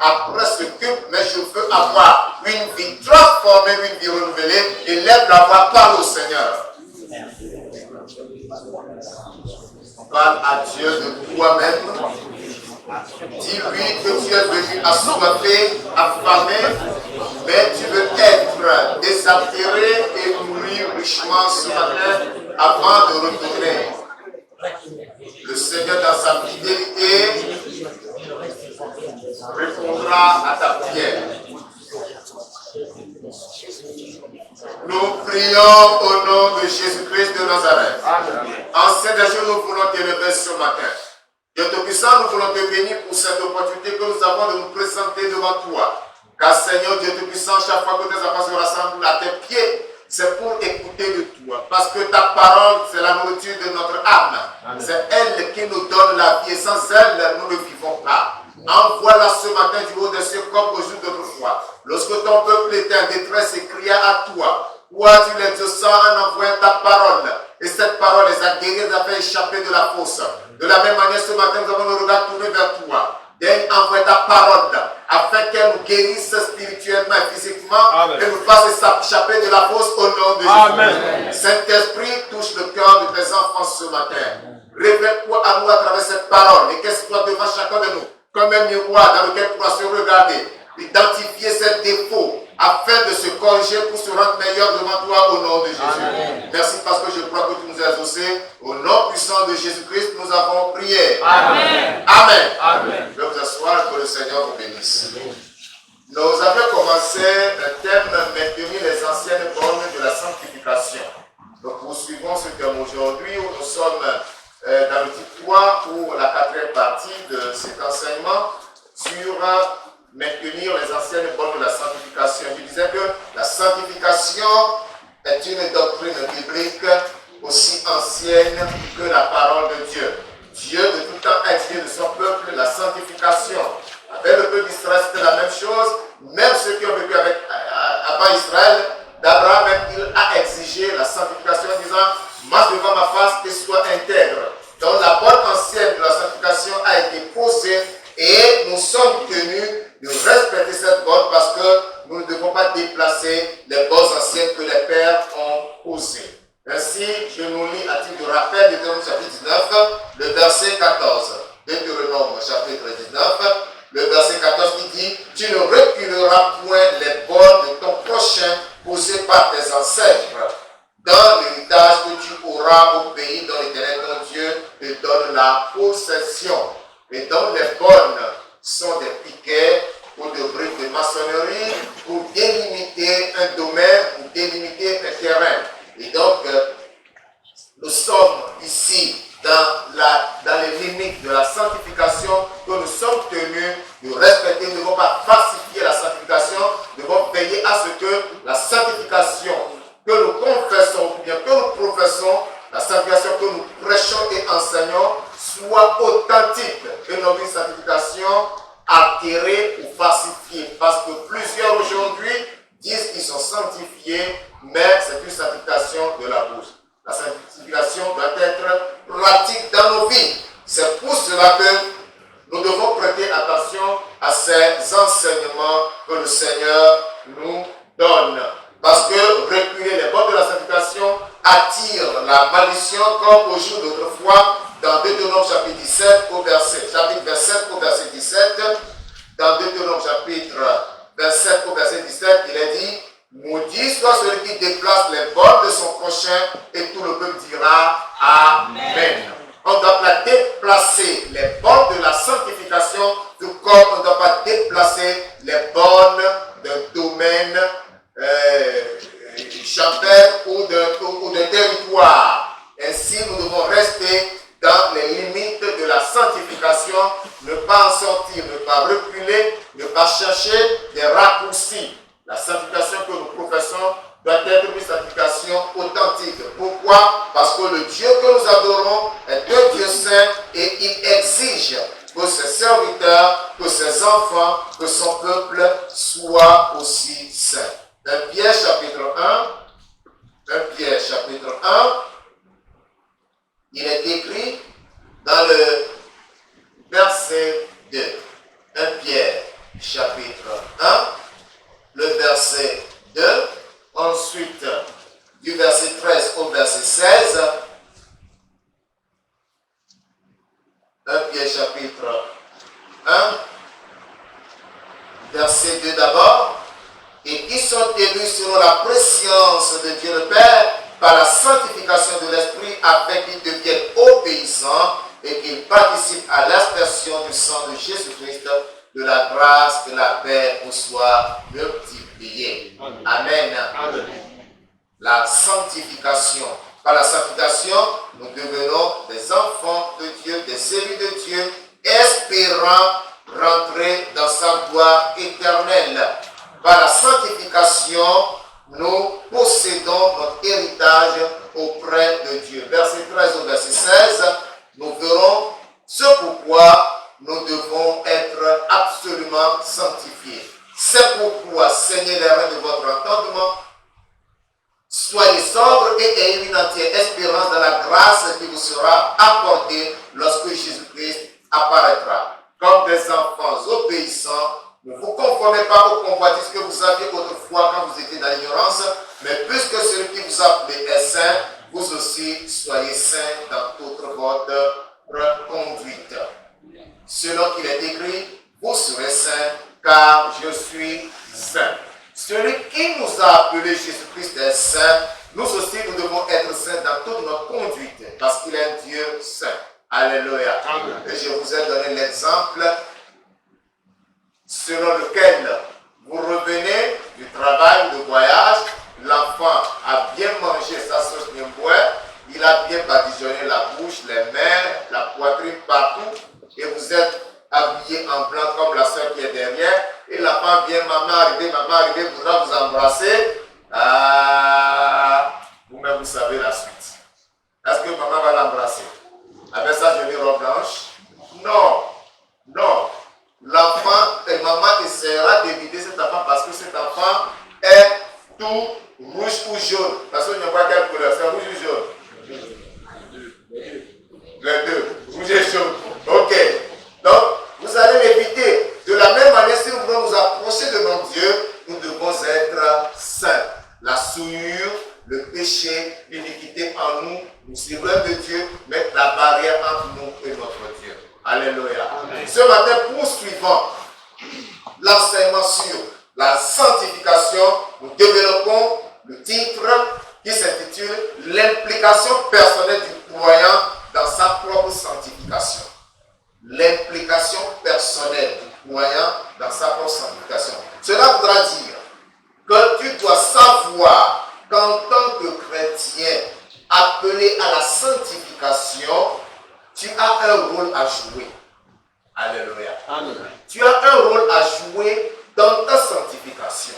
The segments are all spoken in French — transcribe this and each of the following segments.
après ce culte, mais je veux avoir une vie transformée, une vie renouvelée. Et lève la voix, parle au Seigneur. Parle à Dieu de toi-même. Dis-lui que tu es venu assoiffé, affamé, mais tu veux être désaltéré et nourri richement ce matin avant de retourner. Le Seigneur, dans sa fidélité, répondra à ta prière. Nous prions au nom de Jésus-Christ de Nazareth. Ancien des jours, nous voulons t'élever ce matin. Dieu Tout-Puissant, nous voulons te bénir pour cette opportunité que nous avons de nous présenter devant toi. Car Seigneur Dieu Tout-Puissant, chaque fois que tes enfants se rassemblent à tes pieds, c'est pour écouter de toi. Parce que ta parole, c'est la nourriture de notre âme. C'est elle qui nous donne la vie. Et sans elle, nous ne vivons pas. Envoie-la ce matin du haut des cieux comme au jour d'autrefois. Lorsque ton peuple était en détresse et cria à toi, toi tu les exauças en envoyant ta parole. Et cette parole les a guéris, les a fait échapper de la fosse. De la même manière, ce matin, nous avons nos regards tournés vers toi. Daigne envoie ta parole afin qu'elle nous guérisse spirituellement et physiquement. Amen. Et nous fasse échapper de la fosse au nom de Jésus. Saint-Esprit, touche le cœur de tes enfants ce matin. Révèle-toi à nous à travers cette parole et qu'elle soit devant chacun de nous comme un miroir dans lequel pourra se regarder, identifier ses défauts afin de se corriger pour se rendre meilleur devant toi au nom de Jésus. Amen. Merci parce que je crois que tu nous as exaucés. Au nom puissant de Jésus-Christ, nous avons prié. Amen. Amen. Amen. Je vais vous asseoir et que le Seigneur vous bénisse. Nous avions commencé un thème maintenir les anciennes bornes de la sanctification. Nous poursuivons ce thème aujourd'hui où nous sommes dans le titre 3 ou la 4e partie de cet enseignement sur maintenir les anciennes bornes de la sanctification. Je disais que la sanctification est une doctrine biblique aussi ancienne que la parole de Dieu. Dieu de tout temps a exigé de son peuple la sanctification. Avec le peuple d'Israël, c'était la même chose. Même ceux qui ont vécu avant Israël, d'Abraham, il a exigé la sanctification en disant « Marche devant ma face et sois intègre ». Donc la borne ancienne de la sanctification a été posée et nous sommes tenus de respecter cette borne parce que nous ne devons pas déplacer les bornes anciennes que les pères ont posées. Ainsi, je nous lis à titre de rappel Deutéronome chapitre 19, le verset 14. Deutéronome chapitre 19, le verset 14 qui dit « Tu ne reculeras point les bornes de ton prochain posées par tes ancêtres dans l'héritage que tu auras au pays dont l'Éternel ton Dieu te donne la possession. » Et donc les bornes sont des piquets ou des briques de maçonnerie pour délimiter un domaine, pour délimiter un terrain. Et donc, nous sommes ici dans les limites de la sanctification que nous sommes tenus de respecter. Nous ne devons pas falsifier la sanctification, nous devons veiller à ce que la sanctification que nous confessons, ou bien que nous professons, la sanctification que nous prêchons et enseignons soit authentique et non une sanctification altérée ou falsifiée. Parce que plusieurs aujourd'hui disent qu'ils sont sanctifiés, mais c'est une sanctification de la bouche. La sanctification doit être pratique dans nos vies. C'est pour cela que nous devons prêter attention à ces enseignements que le Seigneur nous donne. Parce que reculer les bornes de la sanctification attire la malédiction comme au jour d'autrefois dans Deutéronome chapitre 17 au verset 17. Dans Deutéronome chapitre 27 au verset 17, il est dit « Maudit soit celui qui déplace les bornes de son prochain, et tout le peuple dira Amen. » On ne doit pas déplacer les bornes de la sanctification, tout comme on ne doit pas déplacer les bornes d'un domaine champêtre ou de territoire. Ainsi, nous devons rester dans les limites de la sanctification, ne pas en sortir, ne pas reculer, ne pas chercher des raccourcis. La sanctification que nous professons doit être une sanctification authentique. Pourquoi? Parce que le Dieu que nous adorons est un Dieu saint et il exige que ses serviteurs, que ses enfants, que son peuple soient aussi saints. 1 Pierre chapitre 1, il est écrit dans le verset 2. 1 Pierre chapitre 1, le verset 2, ensuite du verset 13 au verset 16, 1 Pierre chapitre 1, verset 2 d'abord, et qui sont élus selon la préscience de Dieu le Père par la sanctification de l'Esprit afin qu'ils deviennent obéissants et qu'ils participent à l'aspersion du sang de Jésus-Christ, de la grâce et la paix vous soient multipliées. Amen. Amen. La sanctification. Par la sanctification, nous devenons des enfants de Dieu, des élus de Dieu, espérant rentrer dans sa gloire éternelle. Par la sanctification, nous possédons notre héritage auprès de Dieu. Verset 13 au verset 16, nous verrons ce pourquoi nous devons être absolument sanctifiés. C'est pourquoi, saignez les reins de votre entendement, soyez sobres et ayez une entière espérance dans la grâce qui vous sera apportée lorsque Jésus-Christ apparaîtra. Comme des enfants obéissants, ne vous conformez pas aux convoitises que vous aviez autrefois quand vous étiez dans l'ignorance, mais puisque celui qui vous a appelé est saint, vous aussi soyez saints dans toute votre conduite. Selon qu'il est écrit, vous serez saints, car je suis saint. Celui qui nous a appelé Jésus-Christ est saint, nous aussi nous devons être saints dans toute notre conduite, parce qu'il est un Dieu saint. Alléluia. Amen. Et je vous ai donné l'exemple selon lequel vous revenez du travail, du voyage, l'enfant a bien mangé sa sauce bien boire, il a bien badigeonné la bouche, les mains, la poitrine partout, et vous êtes habillé en blanc comme la soeur qui est derrière, et l'enfant vient, maman arrivée, voudra vous embrasser. Vous-même vous savez la suite. Est-ce que maman va l'embrasser avec sa jolie robe blanche? Non, non. L'enfant et maman essaiera d'éviter cet enfant parce que cet enfant est tout rouge ou jaune. Parce qu'on ne voit quelle couleur, c'est rouge ou jaune? Les deux, rouge et jaune. Ok. Donc, vous allez l'éviter. De la même manière, si nous voulons nous approcher de notre Dieu, nous devons être saints. La souillure, le péché, l'iniquité en nous, nous servons de Dieu, mettre la barrière entre nous et notre Dieu. Alléluia. Amen. Ce matin, poursuivant l'enseignement sur la sanctification, nous développons le titre qui s'intitule « L'implication personnelle du croyant dans sa propre sanctification ». L'implication personnelle du croyant dans sa propre sanctification. Cela voudra dire que tu dois savoir qu'en tant que chrétien appelé à la sanctification, tu as un rôle à jouer. Alléluia. Amen. Tu as un rôle à jouer dans ta sanctification.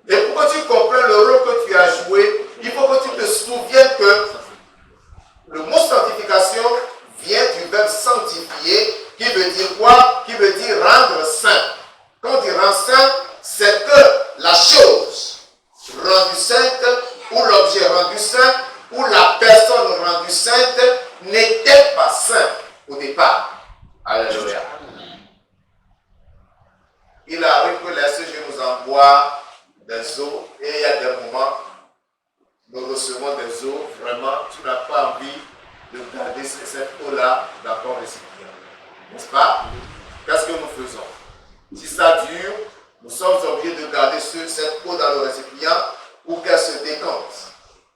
Et pour que tu comprennes le rôle que tu as joué, il faut que tu te souviennes que le mot sanctification vient du verbe sanctifier, qui veut dire quoi? Qui veut dire rendre saint. Quand on dit rendre saint, c'est que la chose rendue sainte, ou l'objet rendu saint, ou la personne rendue sainte, n'était pas saint au départ. Alléluia. Il arrive que les SG nous envoient des eaux et il y a des moments, nous recevons des eaux, vraiment, tu n'as pas envie de garder cette eau-là dans ton récipient. N'est-ce pas? Qu'est-ce que nous faisons? Si ça dure, nous sommes obligés de garder cette eau dans le récipient pour qu'elle se décante.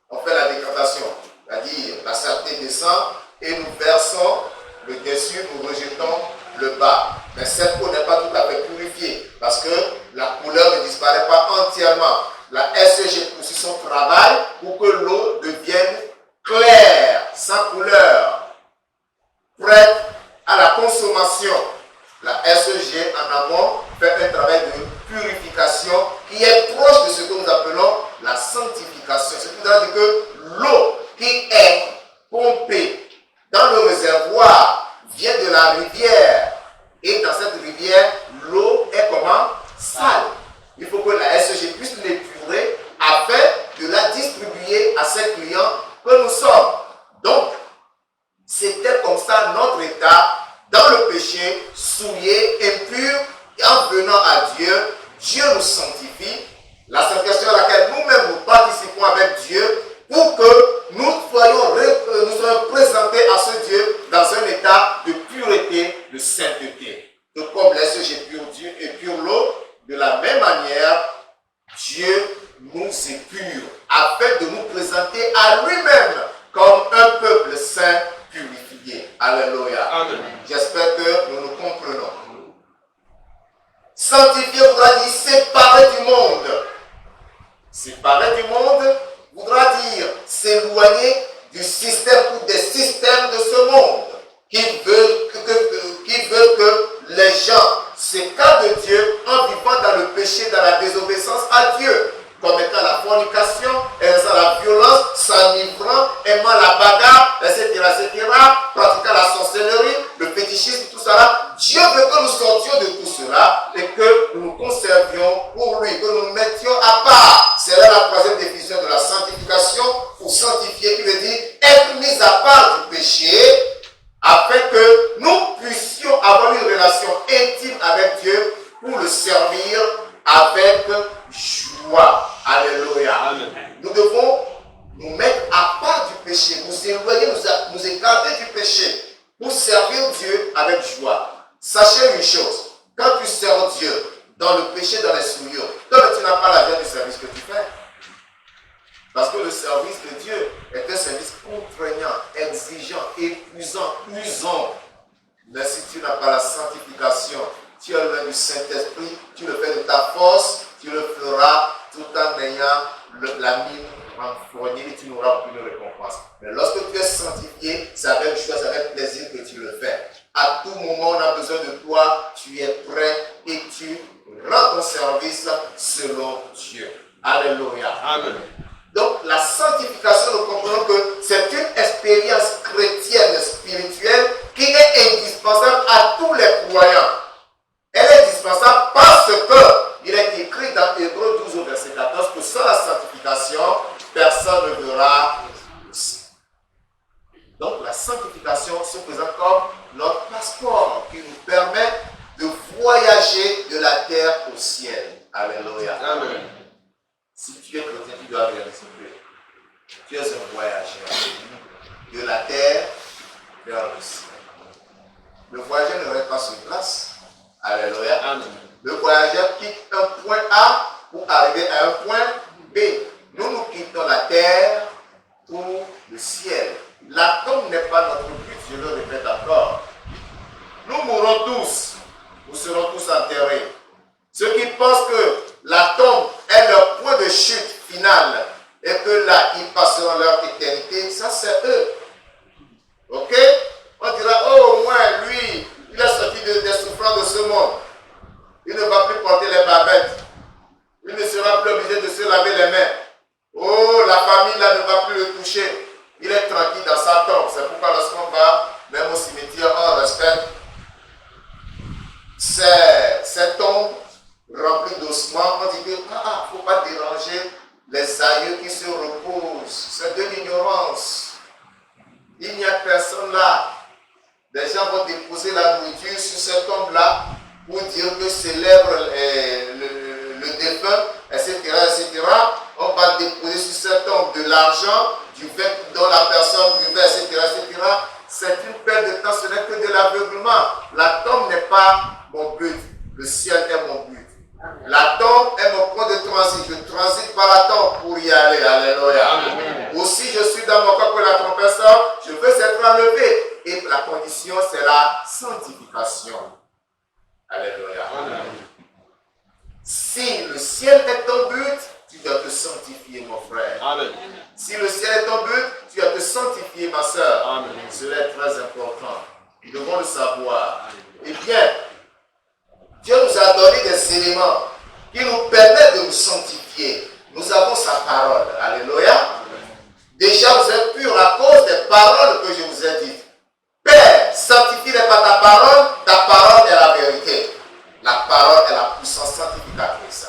On fait la décantation, c'est-à-dire la saleté descend et nous versons le dessus, nous rejetons le bas. Mais cette eau n'est pas tout à fait purifiée parce que la couleur ne disparaît pas entièrement. La SEG poursuit son travail pour que l'eau devienne claire, sans couleur, prête à la consommation. La SEG en amont fait un travail de purification qui est proche de ce que nous appelons la sanctification. Ce qui veut dire que l'eau qui est pompée dans le réservoir vient de la rivière. Et dans cette rivière, l'eau est comment? Sale. Il faut que la SEG puisse l'épurer afin de la distribuer à ses clients que nous sommes. Donc, c'était comme ça notre état dans le péché, souillé, impur, et en en venant à Dieu, Dieu nous sanctifie. La sanctification à laquelle nous-mêmes nous participons avec Dieu pour que nous soyons présentés à ce Dieu dans un état de pureté, de sainteté. De comme les sujets épurent l'eau, de la même manière, Dieu nous épure afin de nous présenter à lui-même comme un peuple saint purifié. Alléluia. Amen. J'espère que nous nous comprenons. Sanctifier voudra dire séparer du monde. Séparer du monde voudra dire s'éloigner du système ou des systèmes de ce monde qui veulent que les gens s'écartent de Dieu en vivant dans le péché, dans la désobéissance à Dieu, commettant la fornication, exerçant la violence, s'enivrant, aimant la bagarre, etc., pratiquant la sorcellerie, le fétichisme, tout cela. Dieu veut que nous sortions de tout cela et que nous nous conservions pour lui, que nous nous mettions à part. C'est là la troisième définition de la sanctification, pour sanctifier, qui veut dire être mis à part du péché, afin que nous puissions avoir une relation intime avec Dieu pour le servir avec joie. Alléluia. Amen. Nous devons nous mettre à part du péché, nous éloigner, nous écarter du péché pour servir Dieu avec joie. Sachez une chose, quand tu sers Dieu dans le péché, dans les souillures, toi tu n'as pas la joie du service que tu fais. Parce que le service de Dieu est un service contraignant, exigeant, épuisant, usant. Mais si tu n'as pas la sanctification, tu as le du Saint-Esprit, tu le fais de ta force, tu le feras tout en ayant la mine renfrognée et tu n'auras aucune récompense. Mais lorsque tu es sanctifié, c'est avec joie, c'est avec plaisir que tu le fais. À tout moment, on a besoin de toi, tu es prêt et tu rends ton service selon Dieu. Alléluia. Amen. Donc, la sanctification, nous comprenons que c'est une expérience chrétienne, spirituelle, qui est indispensable à tous les croyants. Elle est indispensable parce que il est écrit dans Hébreux 12 au verset 14 que sans la sanctification, personne ne verra le ciel. Donc, la sanctification se présente comme notre passeport qui nous permet de voyager de la terre au ciel. Alléluia. Amen. Si tu es chrétien, tu dois réaliser que tu es un voyageur de la terre vers le ciel. Le voyageur ne reste pas sur place. Alléluia. Amen. Le voyageur quitte un point A pour arriver à un point B. Nous quittons la terre pour le ciel. La tombe n'est pas notre but, je le répète encore. Nous mourrons tous. Nous serons tous enterrés. Ceux qui pensent que la tombe est leur point de chute finale et que là, ils passeront leur éternité, ça c'est eux. Ok? On dira, oh, au moins, lui, il a sorti des souffrances de ce monde. Il ne va plus porter les babettes. Il ne sera plus obligé de se laver les mains. Oh, la famille là ne va plus le toucher. Il est tranquille dans sa tombe. C'est pourquoi lorsqu'on va, même au cimetière, on respecte ces tombes remplies d'ossements. On dit que, il ne faut pas déranger les aïeux qui se reposent. C'est de l'ignorance. Il n'y a personne là. Les gens vont déposer la nourriture sur cette tombe-là pour dire que célèbre le défunt, etc., etc. On va déposer sur cette tombe de l'argent, du vin dont la personne buvait, etc., etc. C'est une perte de temps, ce n'est que de l'aveuglement. La tombe n'est pas mon but, le ciel est mon but. La tombe est mon point de transit. Je transite par la tombe pour y aller. Alléluia. Amen. Aussi, je suis dans mon corps que la trompette sort, je veux être enlevé. Et la condition, c'est la sanctification. Alléluia. Amen. Si le ciel est ton but, tu dois te sanctifier, mon frère. Amen. Si le ciel est ton but, tu dois te sanctifier, ma soeur. Amen. Cela est très important. Nous devons le savoir. Eh bien, Dieu nous a donné des éléments qui nous permettent de nous sanctifier. Nous avons sa parole. Alléluia. Déjà, vous êtes purs à cause des paroles que je vous ai dites. Père, sanctifie par ta parole est la vérité. La parole est la puissance sanctificatrice.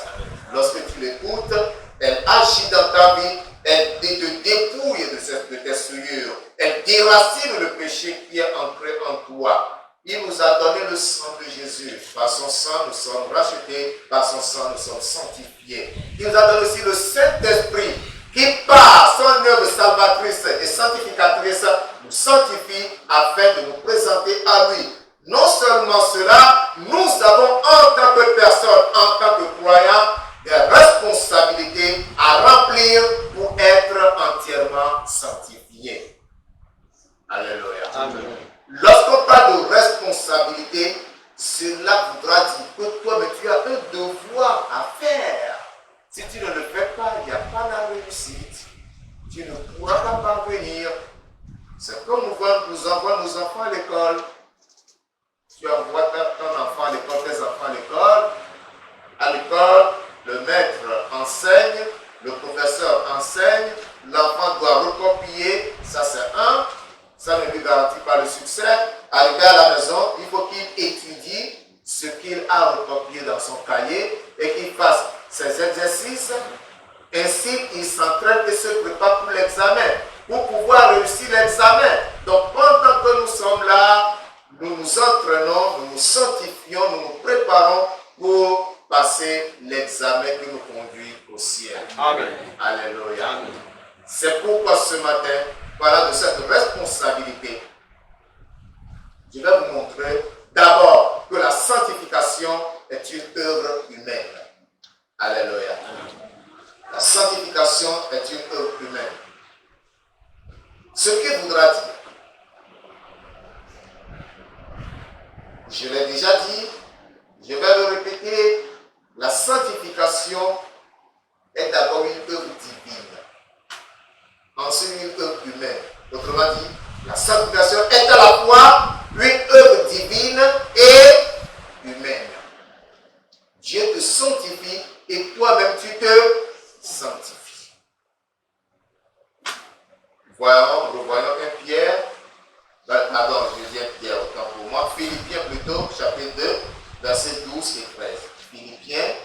Lorsque tu l'écoutes, elle agit dans ta vie, elle te dépouille de tes souillures, elle déracine le péché qui est ancré en toi. Il nous a donné le sang de Jésus. Par son sang, nous sommes rachetés. Par son sang, nous sommes sanctifiés. Il nous a donné aussi le Saint-Esprit qui, par son œuvre salvatrice et sanctificatrice, nous sanctifie afin de nous présenter à lui. Non seulement cela, nous avons en tant que personne, en tant que croyants, des responsabilités à remplir pour être entièrement sanctifiés. Alléluia. Amen. Lorsqu'on parle de responsabilité, cela voudra dire que toi, mais tu as un devoir à faire. Si tu ne le fais pas, il n'y a pas la réussite. Tu ne pourras pas parvenir. C'est comme nous envoyons nos enfants à l'école. Tu envoies ton enfant à l'école, tes enfants à l'école. À l'école, le maître enseigne, le professeur enseigne, l'enfant doit recopier, ça c'est un. Ça ne lui garantit pas le succès. Arrivé à la maison, il faut qu'il étudie ce qu'il a recopié dans son cahier et qu'il fasse ses exercices. Ainsi, il s'entraîne et se prépare pour l'examen, pour pouvoir réussir l'examen. Donc, pendant que nous sommes là, nous nous entraînons, nous nous sanctifions, nous nous préparons pour passer l'examen qui nous conduit au ciel. Amen. Alléluia. Amen. C'est pourquoi ce matin, voilà de cette responsabilité. Je vais vous montrer d'abord que la sanctification est une œuvre humaine. Alléluia. La sanctification est une œuvre humaine. Ce qui voudra dire, je l'ai déjà dit, je vais le répéter, la sanctification est d'abord une œuvre divine. Ensuite, une œuvre humaine. Autrement dit, la sanctification est à la fois une œuvre divine et humaine. Dieu te sanctifie et toi-même tu te sanctifies. Revoyons un Pierre, pardon, je dis un Pierre autant pour moi, Philippiens plutôt, chapitre 2, versets 12 et 13. Philippiens,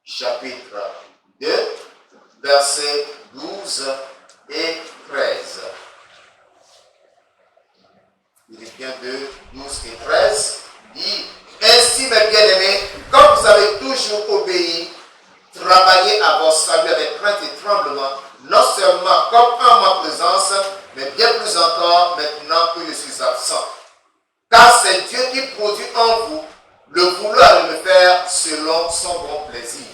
chapitre 2, versets 12 et 13. Philippiens 2, 12 et 13 dit: ainsi, mes bien-aimés, comme vous avez toujours obéi, travaillez à votre salut avec crainte et tremblement, non seulement comme en ma présence, mais bien plus encore maintenant que je suis absent. Car c'est Dieu qui produit en vous le vouloir et le faire selon son bon plaisir.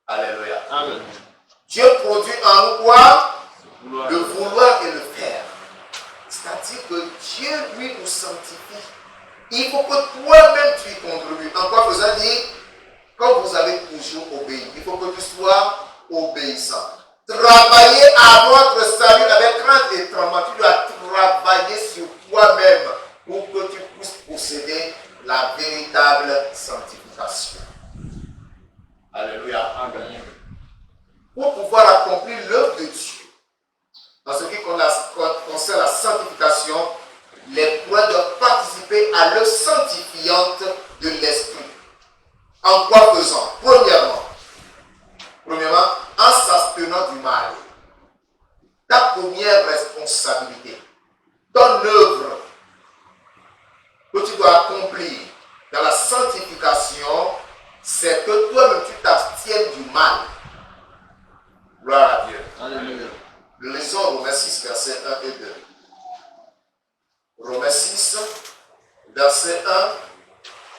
Alléluia. Amen. Dieu produit en nous quoi? Le vouloir et le faire. C'est-à-dire que Dieu, lui, nous sanctifie. Il faut que toi-même tu y contribues. En quoi faisant dire, comme vous avez toujours obéi, il faut que tu sois obéissant. Travaillez à votre salut avec crainte et tremblement. Tu dois travailler sur toi-même pour que tu puisses posséder la véritable sanctification. Alléluia. Amen. Pour pouvoir accomplir l'œuvre de Dieu, dans ce qui concerne la sanctification, les croyants doivent participer à l'œuvre sanctifiante de l'Esprit. En quoi faisant? Premièrement, en s'abstenant du mal. Ta première responsabilité, ton œuvre que tu dois accomplir dans la sanctification, c'est que toi-même tu t'abstiennes du mal. Gloire à Dieu. Alléluia. Lisons Romains 6, versets 1 et 2. Romains 6, versets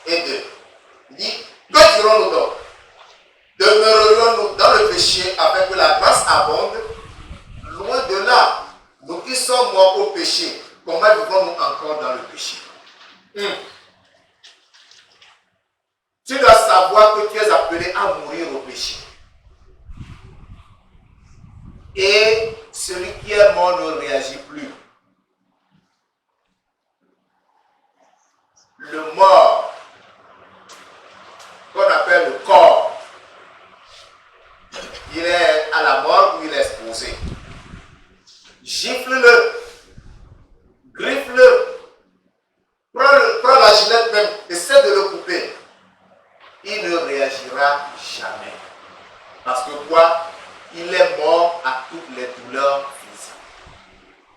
1 et 2. Il dit, que dirons-nous donc? Demeurerions-nous dans le péché afin que la grâce abonde? Loin de là, nous qui sommes morts au péché, comment vivons-nous encore dans le péché? Tu dois savoir que tu es appelé à mourir au péché. Et celui qui est mort ne réagit plus. Le mort, qu'on appelle le corps, il est à la mort où il est exposé. Gifle-le, griffe-le, prends la gilette même, essaie de le couper. Il ne réagira jamais. Parce que quoi? Il est mort à toutes les douleurs physiques.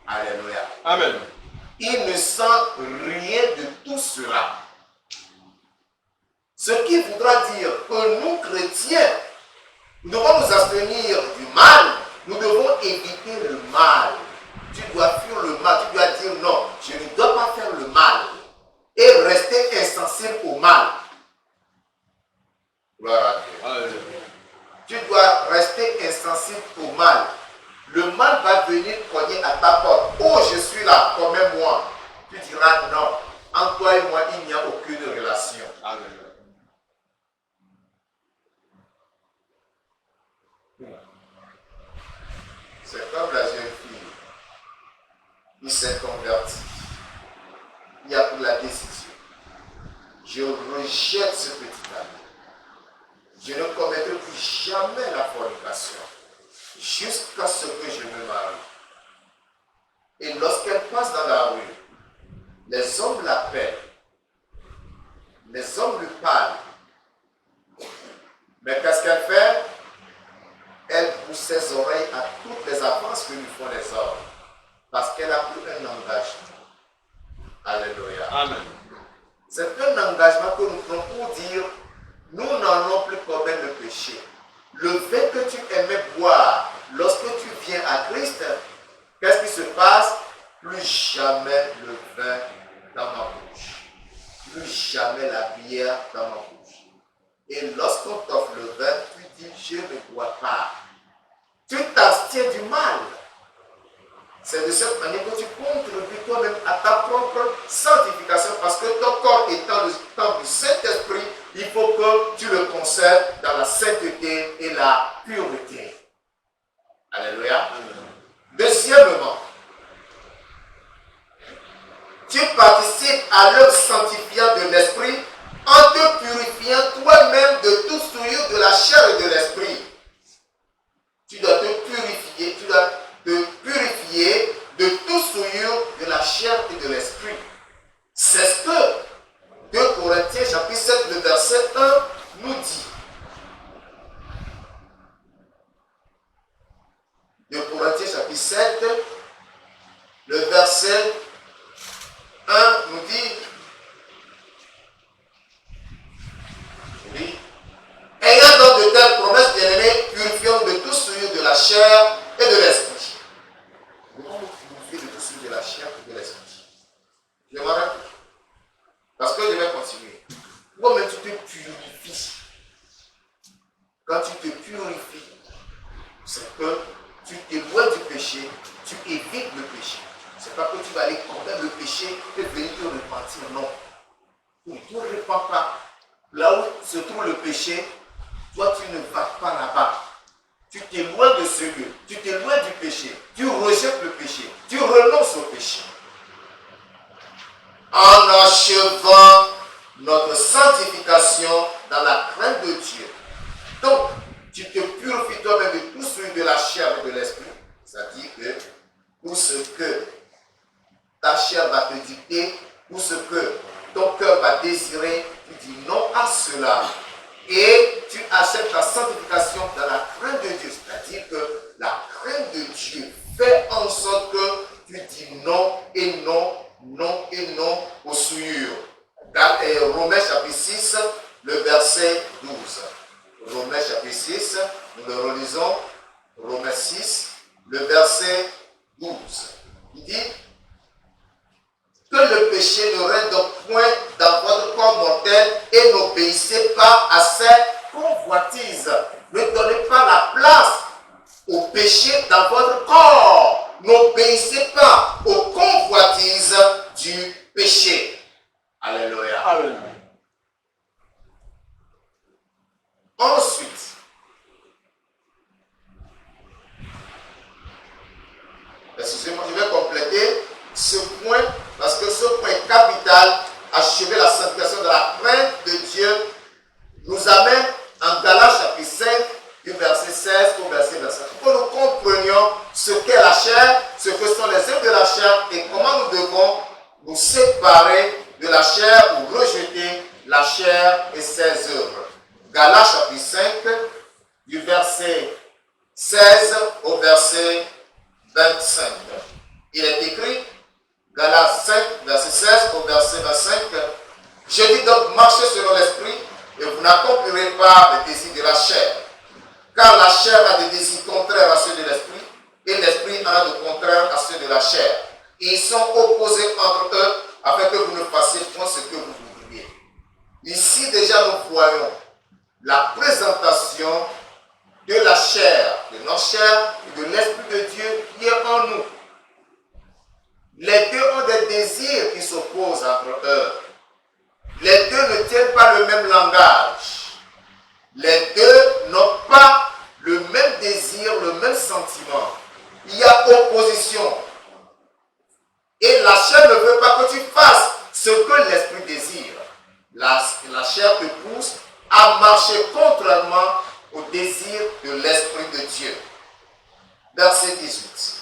Alléluia. Amen. il ne sent rien de tout cela. Ce qui voudra dire que nous, chrétiens, nous devons nous abstenir du mal, nous devons éviter le mal. Tu dois fuir le mal, tu dois dire non, je ne dois pas faire le mal et rester insensible au mal. Gloire à Dieu. Tu dois rester insensible au mal. Le mal va venir cogner à ta porte. Oh, je suis là, comme moi. Tu diras non. Entre toi et moi, il n'y a aucune relation. Amen. C'est comme la jeune fille qui s'est convertie. Il y a pris la décision. Je rejette ce petit ami. Je ne commettrai plus jamais la fornication jusqu'à ce que je me marie. Et lorsqu'elle passe dans la rue, les hommes l'appellent, les hommes lui parlent. Mais qu'est-ce qu'elle fait? Elle pousse ses oreilles à toutes les avances que lui font les hommes. Parce qu'elle a pris un engagement. Alléluia. Amen. C'est un engagement que nous prenons pour dire, nous n'allons plus commettre le péché. Le vin que tu aimais boire, lorsque tu viens à Christ, qu'est-ce qui se passe? Plus jamais le vin dans ma bouche. Plus jamais la bière dans ma bouche. Et lorsqu'on t'offre le vin, tu dis, je ne bois pas. Tu t'abstiens du mal. C'est de cette manière que tu contribues toi-même à ta propre sanctification, parce que ton corps étant le temple du Saint-Esprit, il faut que tu le conserves dans la sainteté et la pureté. Alléluia. Deuxièmement, tu participes à l'œuvre sanctifiante de l'esprit en te purifiant toi-même de toute souillure de la chair et de l'esprit. Tu dois te purifier, de toute souillure de la chair et de l'esprit. C'est ce que 2 Corinthiens chapitre 7, le verset 1 nous dit. 2 Corinthiens chapitre 7, le verset 1 nous dit, ayant donc de telles promesses, bien-aimés, purifions de tout souillure de la chair et de l'esprit. Nous devons nous purifier de tout souillure de la chair et de l'esprit. Je m'arrête. Parce que je vais continuer. Toi-même, tu te purifies. Quand tu te purifies, c'est que tu t'éloignes du péché, tu évites le péché. C'est pas que tu vas aller commettre le péché et venir te repentir, non. Tu ne te repens pas. Là où se trouve le péché, toi tu ne vas pas là-bas. Tu t'éloignes de ce lieu, tu t'éloignes du péché, tu rejettes le péché, tu renonces au péché. En achevant notre sanctification dans la crainte de Dieu. Donc, tu te purifies toi-même de tout celui de la chair et de l'esprit. C'est-à-dire que tout ce que ta chair va te dicter, tout ce que ton cœur va désirer, tu dis non à cela. Et tu acceptes la sanctification dans la crainte de Dieu. C'est-à-dire que la crainte de Dieu fait en sorte que tu dis non et non, non et non aux souillures. Dans Romains chapitre 6, le verset 12. Romains chapitre 6, nous le relisons. Romains 6, le verset 12. Il dit que le péché ne règne donc point dans votre corps mortel et n'obéissez pas à ses convoitises. Ne donnez pas la place au péché dans votre corps. N'obéissez pas aux convoitises du péché. Alléluia. Alléluia. Ensuite, excusez-moi, je vais compléter ce point parce que ce point capital, achever la sanctification de la crainte de Dieu, nous amène en Galates chapitre 5, du verset 16 au verset 27. Pour que nous comprenions ce qu'est la chair, ce que sont les œuvres de la chair et comment nous devons nous séparer de la chair ou rejeter la chair et ses œuvres. Galates chapitre 5, du verset 16 au verset 25. Il est écrit: Galates 5, verset 16 au verset 25. Je dis donc, marchez selon l'esprit et vous n'accomplirez pas les désirs de la chair. Car la chair a des désirs contraires à ceux de l'esprit et l'esprit en a de contraires à ceux de la chair. Et ils sont opposés entre eux afin que vous ne fassiez point ce que vous voudriez. Ici déjà nous voyons la présentation de la chair, de notre chair et de l'Esprit de Dieu qui est en nous. Les deux ont des désirs qui s'opposent entre eux. Les deux ne tiennent pas le même langage. Les deux n'ont pas le même désir, le même sentiment. Il y a opposition. Et la chair ne veut pas que tu fasses ce que l'Esprit désire. La chair te pousse à marcher contrairement au désir de l'Esprit de Dieu. Verset 18.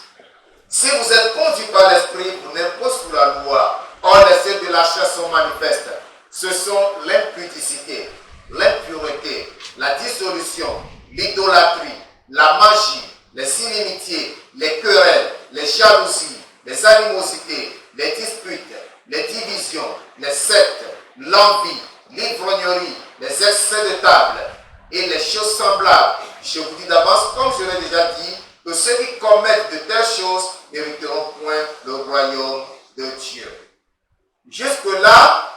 Si vous êtes conduits par l'Esprit, vous n'êtes pas sous la loi. Or, les œuvres de la chair sont manifestes. Ce sont l'impudicité, l'impureté, la dissolution, l'idolâtrie, la magie, les inimitiés, les querelles, les jalousies, les animosités, les disputes, les divisions, les sectes, l'envie, l'ivrognerie, les excès de table et les choses semblables. Je vous dis d'avance, comme je l'ai déjà dit, que ceux qui commettent de telles choses n'hériteront point le royaume de Dieu. Jusque-là,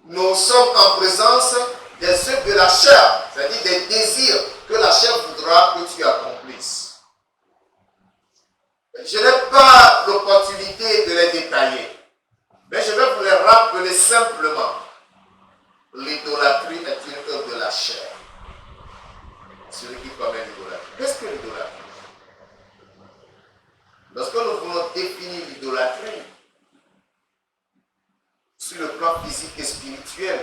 nous sommes en présence des œuvres de la chair, c'est-à-dire des désirs que la chair voudra que tu accomplisses. Je n'ai pas l'opportunité de les détailler, mais je vais vous les rappeler simplement. L'idolâtrie est une œuvre de la chair. Celui qui commet l'idolâtrie. Qu'est-ce que l'idolâtrie? Lorsque nous voulons définir l'idolâtrie, sur le plan physique et spirituel,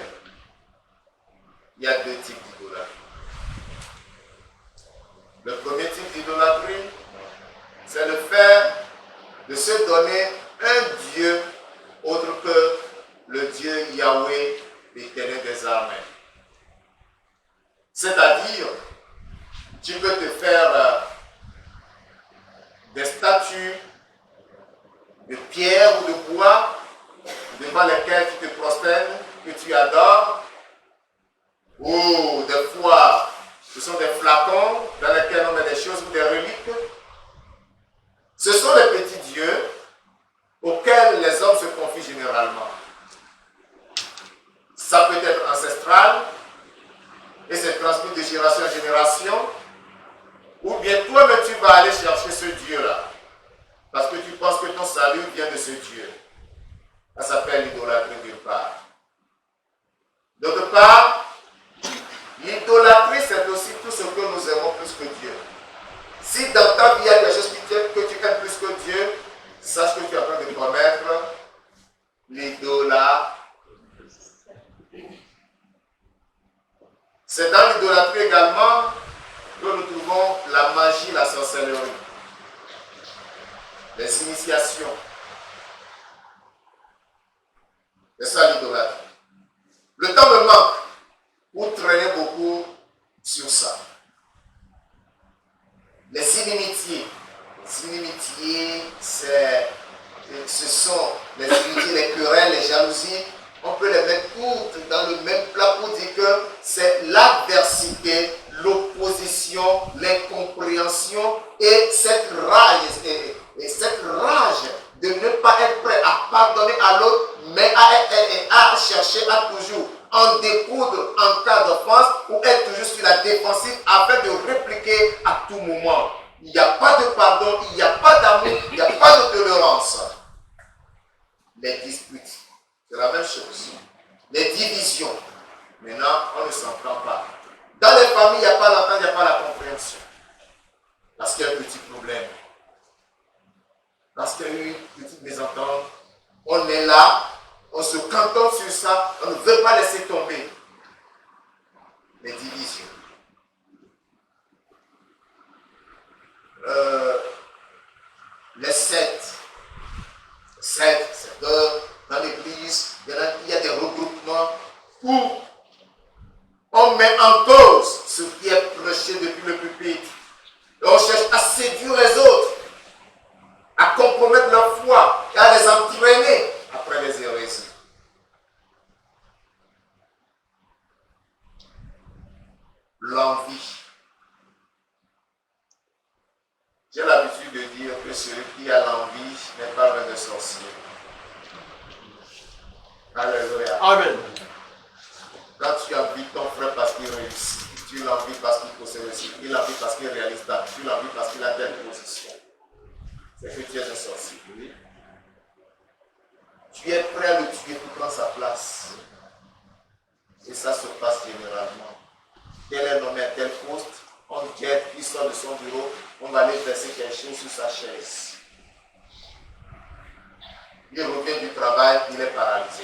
il y a deux types d'idolâtrie. Le premier type d'idolâtrie, c'est le fait de se donner un Dieu autre que le Dieu Yahweh, l'Éternel des armées. C'est-à-dire, tu peux te faire des statues de pierre ou de bois devant lesquelles tu te prosternes, que tu adores, ou des fois, ce sont des flacons dans lesquels on met des choses ou des reliques. Ce sont les petits dieux auxquels les hommes se confient généralement. Ça peut être ancestral et c'est transmis de génération en génération, ou bien toi-même tu vas aller chercher ce Dieu-là parce que tu penses que ton salut vient de ce Dieu. Ça s'appelle l'idolâtrie d'une part. D'autre part, l'idolâtrie c'est aussi tout ce que nous aimons plus que Dieu. Si dans ta vie il y a quelque chose que tu aimes plus que Dieu, sache que tu es en train de commettre l'idolâtrie. C'est dans l'idolâtrie également que nous trouvons la magie, la sorcellerie, les initiations. C'est ça l'idolâtrie. Le temps me manque pour traîner beaucoup sur ça. Les inimitiés. Les inimitiés, ce sont les inimitiés, les querelles, les jalousies. On peut les mettre toutes dans le même plat pour dire que c'est l'adversité, l'opposition, l'incompréhension et cette rage de ne pas être prêt à pardonner à l'autre, mais à chercher à toujours en découdre en cas d'offense ou être toujours sur la défensive afin de répliquer à tout moment. Il n'y a pas de pardon, il n'y a pas d'amour, il n'y a pas de tolérance. Les disputes, c'est la même chose. Les divisions, maintenant on ne s'entend pas. Dans les familles, il n'y a pas l'entente, il n'y a pas la compréhension. Parce qu'il y a un petit problème. Parce qu'il y a eu une petite mésentente. On est là, on se cantonne sur ça, on ne veut pas laisser tomber. Les divisions. Les sectes. C'est que dans l'église, il y a des regroupements où on met en cause ce qui est prêché depuis le pupitre. Et on cherche à séduire les autres, à compromettre leur foi. foi et à les entraîner après les hérésies. L'envie. J'ai l'habitude de dire que celui qui a l'envie n'est pas loin de sorcier. Alléluia. Amen. Quand tu envies ton frère parce qu'il réussit, tu l'envies parce qu'il possède aussi, tu l'envies parce qu'il réalise ta, tu l'envies parce qu'il a telle position. C'est que tu es un sorcier. Oui. Tu es prêt à le tuer pour prendre sa place. Et ça se passe généralement. Tel est nommé à tel poste, on guette, il sort de son bureau, on va aller verser quelque chose sur sa chaise. Il revient du travail, il est paralysé.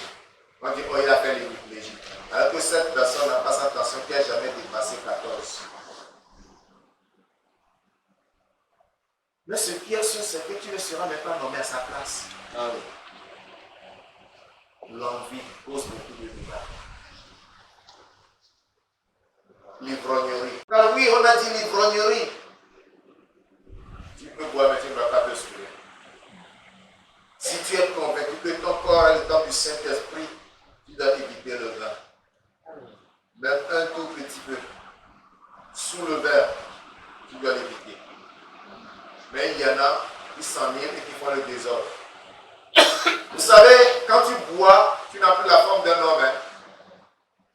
On dit, oh, il a fait l'Égypte. Alors que cette personne n'a pas cette tension qui n'a jamais dépassé 14. Mais ce qui est sûr, c'est que tu ne seras même pas nommé à sa place. L'envie cause beaucoup de dégâts. L'ivrognerie. Car oui, on a dit l'ivrognerie. Tu peux boire, mais tu ne vas pas te saouler. Si tu es convaincu que ton corps a le temps du Saint-Esprit, tu dois éviter le vin. Même un tout petit peu. Sous le verre, tu dois l'éviter. Mais il y en a qui s'ennuient et qui font le désordre. Vous savez, quand tu bois, tu n'as plus la forme d'un homme. Hein.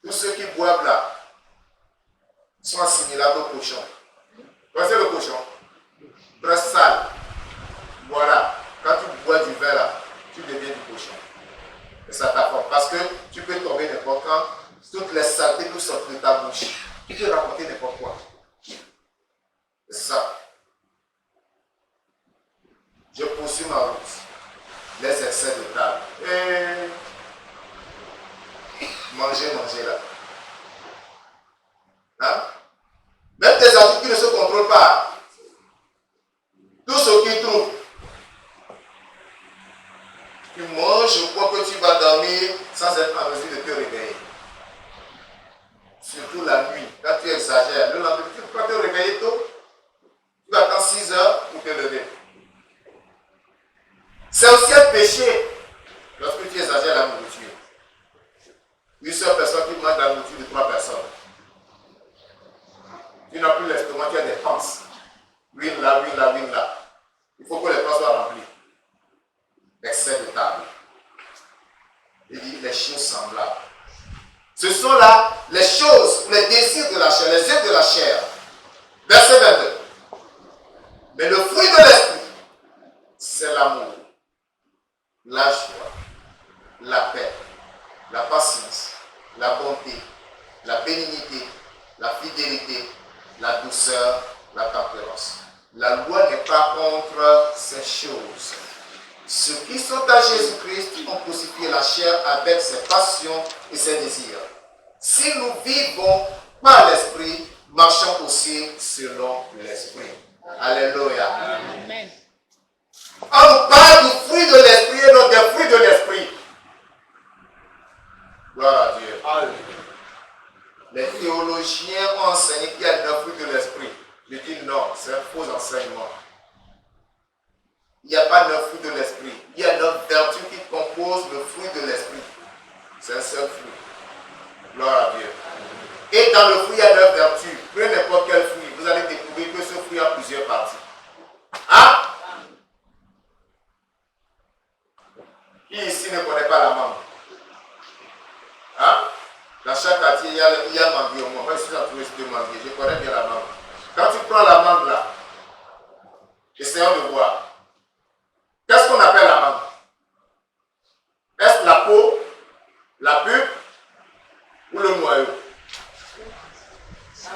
Tous ceux qui boivent là sont assimilables au cochon. Voici le cochon. Très sale. Voilà. Quand tu bois du vin là, tu deviens du cochon. Et ça t'apporte. Parce que tu peux tomber n'importe quand, toutes les saletés qui sortent de ta bouche. Tu peux raconter n'importe quoi. C'est ça. Je poursuis ma route. Les excès de table. Et manger là. Hein? Même tes adultes qui ne se contrôlent pas. Tout ce qu'ils trouvent. Tu manges, je crois que tu vas dormir sans être en mesure de te réveiller. Surtout la nuit, quand tu exagères. Le lendemain, tu peux te réveiller tôt. Tu vas attendre 6 heures pour te lever. C'est aussi un péché lorsque tu exagères la nourriture. Une seule personne qui mange la nourriture de 3 personnes. Tu n'as plus l'estomac, tu as des panses. L'huile là. Il faut que les panses soient remplies. Excès de table. Il dit les choses semblables. Ce sont là les choses, les désirs de la chair, les œuvres de la chair. Verset 22. Mais le fruit de l'esprit, c'est l'amour, la joie, la paix, la patience, la bonté, la bénignité, la fidélité, la douceur, la tempérance. La loi n'est pas contre ces choses. Ceux qui sont à Jésus-Christ ont crucifié la chair avec ses passions et ses désirs. Si nous vivons par l'Esprit, marchons aussi selon l'Esprit. Alléluia. Amen. On nous parle du fruit de l'Esprit et non des fruits de l'Esprit. Gloire à Dieu. Amen. Les théologiens ont enseigné qu'il y a 9 fruits de l'Esprit. Je dis non, c'est un faux enseignement. Il n'y a pas 9 fruits de l'esprit. Il y a 9 vertus qui composent le fruit de l'esprit. C'est un seul fruit. Gloire à Dieu. Et dans le fruit, il y a 9 vertus. Prenez n'importe quel fruit. Vous allez découvrir que ce fruit a plusieurs parties. Hein? Qui ici ne connaît pas la mangue? Hein? Dans chaque quartier, il y a mangue au moins. Moi, je suis entouré de mangue. Je connais bien la mangue. Quand tu prends la mangue là, essayons de voir. Qu'est-ce qu'on appelle la mangue? Est-ce la peau, la pulpe ou le noyau?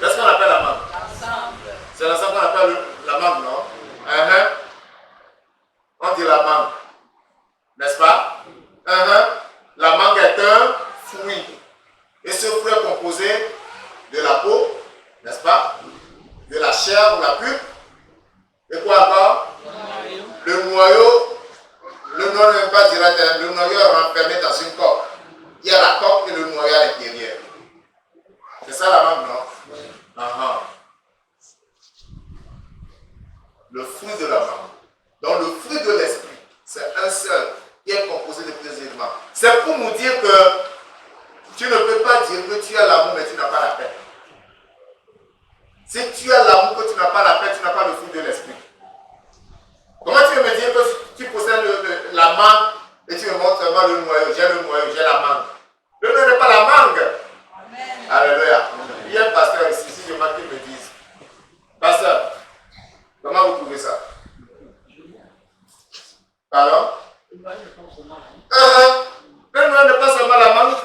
Qu'est-ce qu'on appelle la mangue? C'est l'ensemble qu'on appelle la mangue, non? On dit la mangue. N'est-ce pas? La mangue est un fruit. Et ce fruit est composé de la peau, n'est-ce pas? De la chair ou la pulpe. Et quoi encore? Le noyau, le noyau n'est pas direct, le noyau est renfermé dans une coque. Il y a la coque et le noyau à l'intérieur. C'est ça la mangue, non? Le fruit de la mangue. Donc le fruit de l'esprit, c'est un Si tu as l'amour, que tu n'as pas la paix, tu n'as pas le fruit de l'esprit. Comment tu veux me dire que tu possèdes la mangue et tu me montres seulement le noyau, j'ai la mangue. Le noyau n'est pas la mangue. Amen. Alléluia. Il y a un pasteur ici, si je manque qu'il me dise. Pasteur, comment vous trouvez ça? Pardon? Le noyau n'est pas seulement la mangue.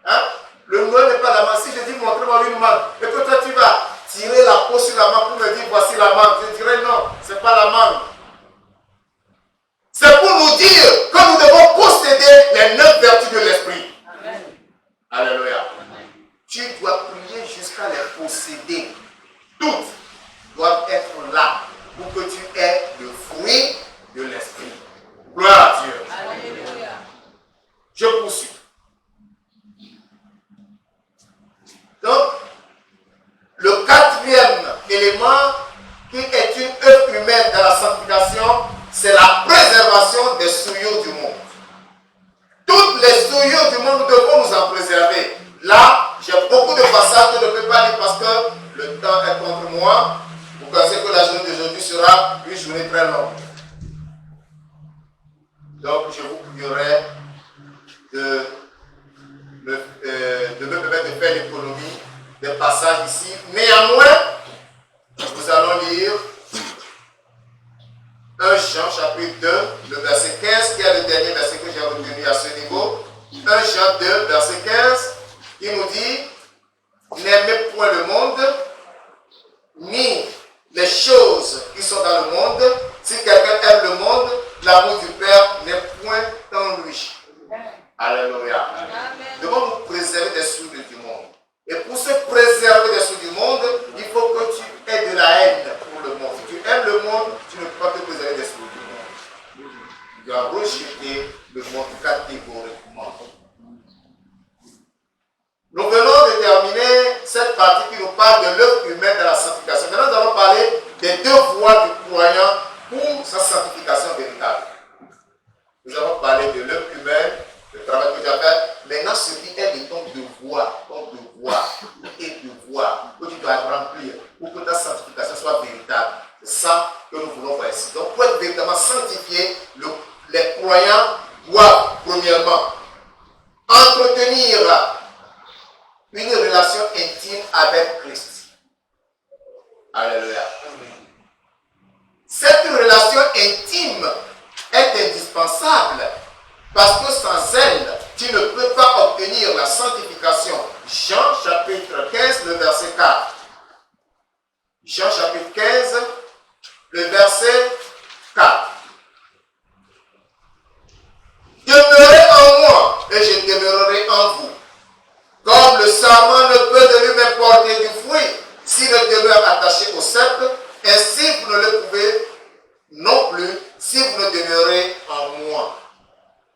Hein? Le noyau n'est pas la mangue. Si je dis montrez-moi une mangue, et que toi tu vas tirer la peau sur la mangue pour me dire voici la mangue, je dirais non, ce n'est pas la mangue. C'est pour nous dire que nous devons posséder les 9 vertus de l'esprit. Alléluia. Tu dois prier jusqu'à les posséder. Toutes doivent être là pour que tu aies le fruit de l'esprit. Gloire à Dieu. Alléluia. Je poursuis. Donc, le 4e élément qui est une œuvre humaine dans la sanctification, c'est la préservation des souillures du monde. Toutes les souillures du monde, nous devons nous en préserver. Là, j'ai beaucoup de passages que je ne peux pas lire parce que le temps est contre moi. Vous pensez que la journée d'aujourd'hui sera une journée très longue. Donc, je vous prierai de me permettre de faire l'économie des passages ici. Néanmoins, nous allons lire 1 Jean chapitre 2, le verset 15, qui est le dernier verset que j'ai retenu à ce niveau. 1 Jean 2, verset 15, qui nous dit: n'aimez point le monde, ni les choses qui sont dans le monde. Si quelqu'un aime le monde, l'amour du Père n'est point en lui. Alléluia. Nous devons nous préserver des souillures du monde. Et pour se préserver des souillures du monde, il faut que tu aies de la haine pour le monde. Si tu aimes le monde, tu ne peux pas te préserver des souillures du monde. Tu dois rejeter le monde catégoriquement. Nous venons de terminer cette partie qui nous parle de l'œuvre humaine dans la sanctification. Maintenant, nous allons parler des 2 voies du croyant pour sa sanctification véritable. Nous avons parlé de l'œuvre humaine, le travail que tu as fait. Maintenant, ce qui est de ton devoir et devoir que tu dois remplir pour que ta sanctification soit véritable. C'est ça que nous voulons voir ici. Donc, pour être véritablement sanctifié, les croyants doivent, premièrement, entretenir une relation intime avec Christ. Alléluia. Cette relation intime est indispensable parce que sans elle, tu ne peux pas obtenir la sanctification. Jean chapitre 15, le verset 4. Jean chapitre 15, le verset 4. Demeurez en moi et je demeurerai en vous. Comme le sarment ne peut de lui-même porter du fruit s'il demeure attaché au cep, ainsi vous ne le pouvez non plus si vous ne demeurez en moi.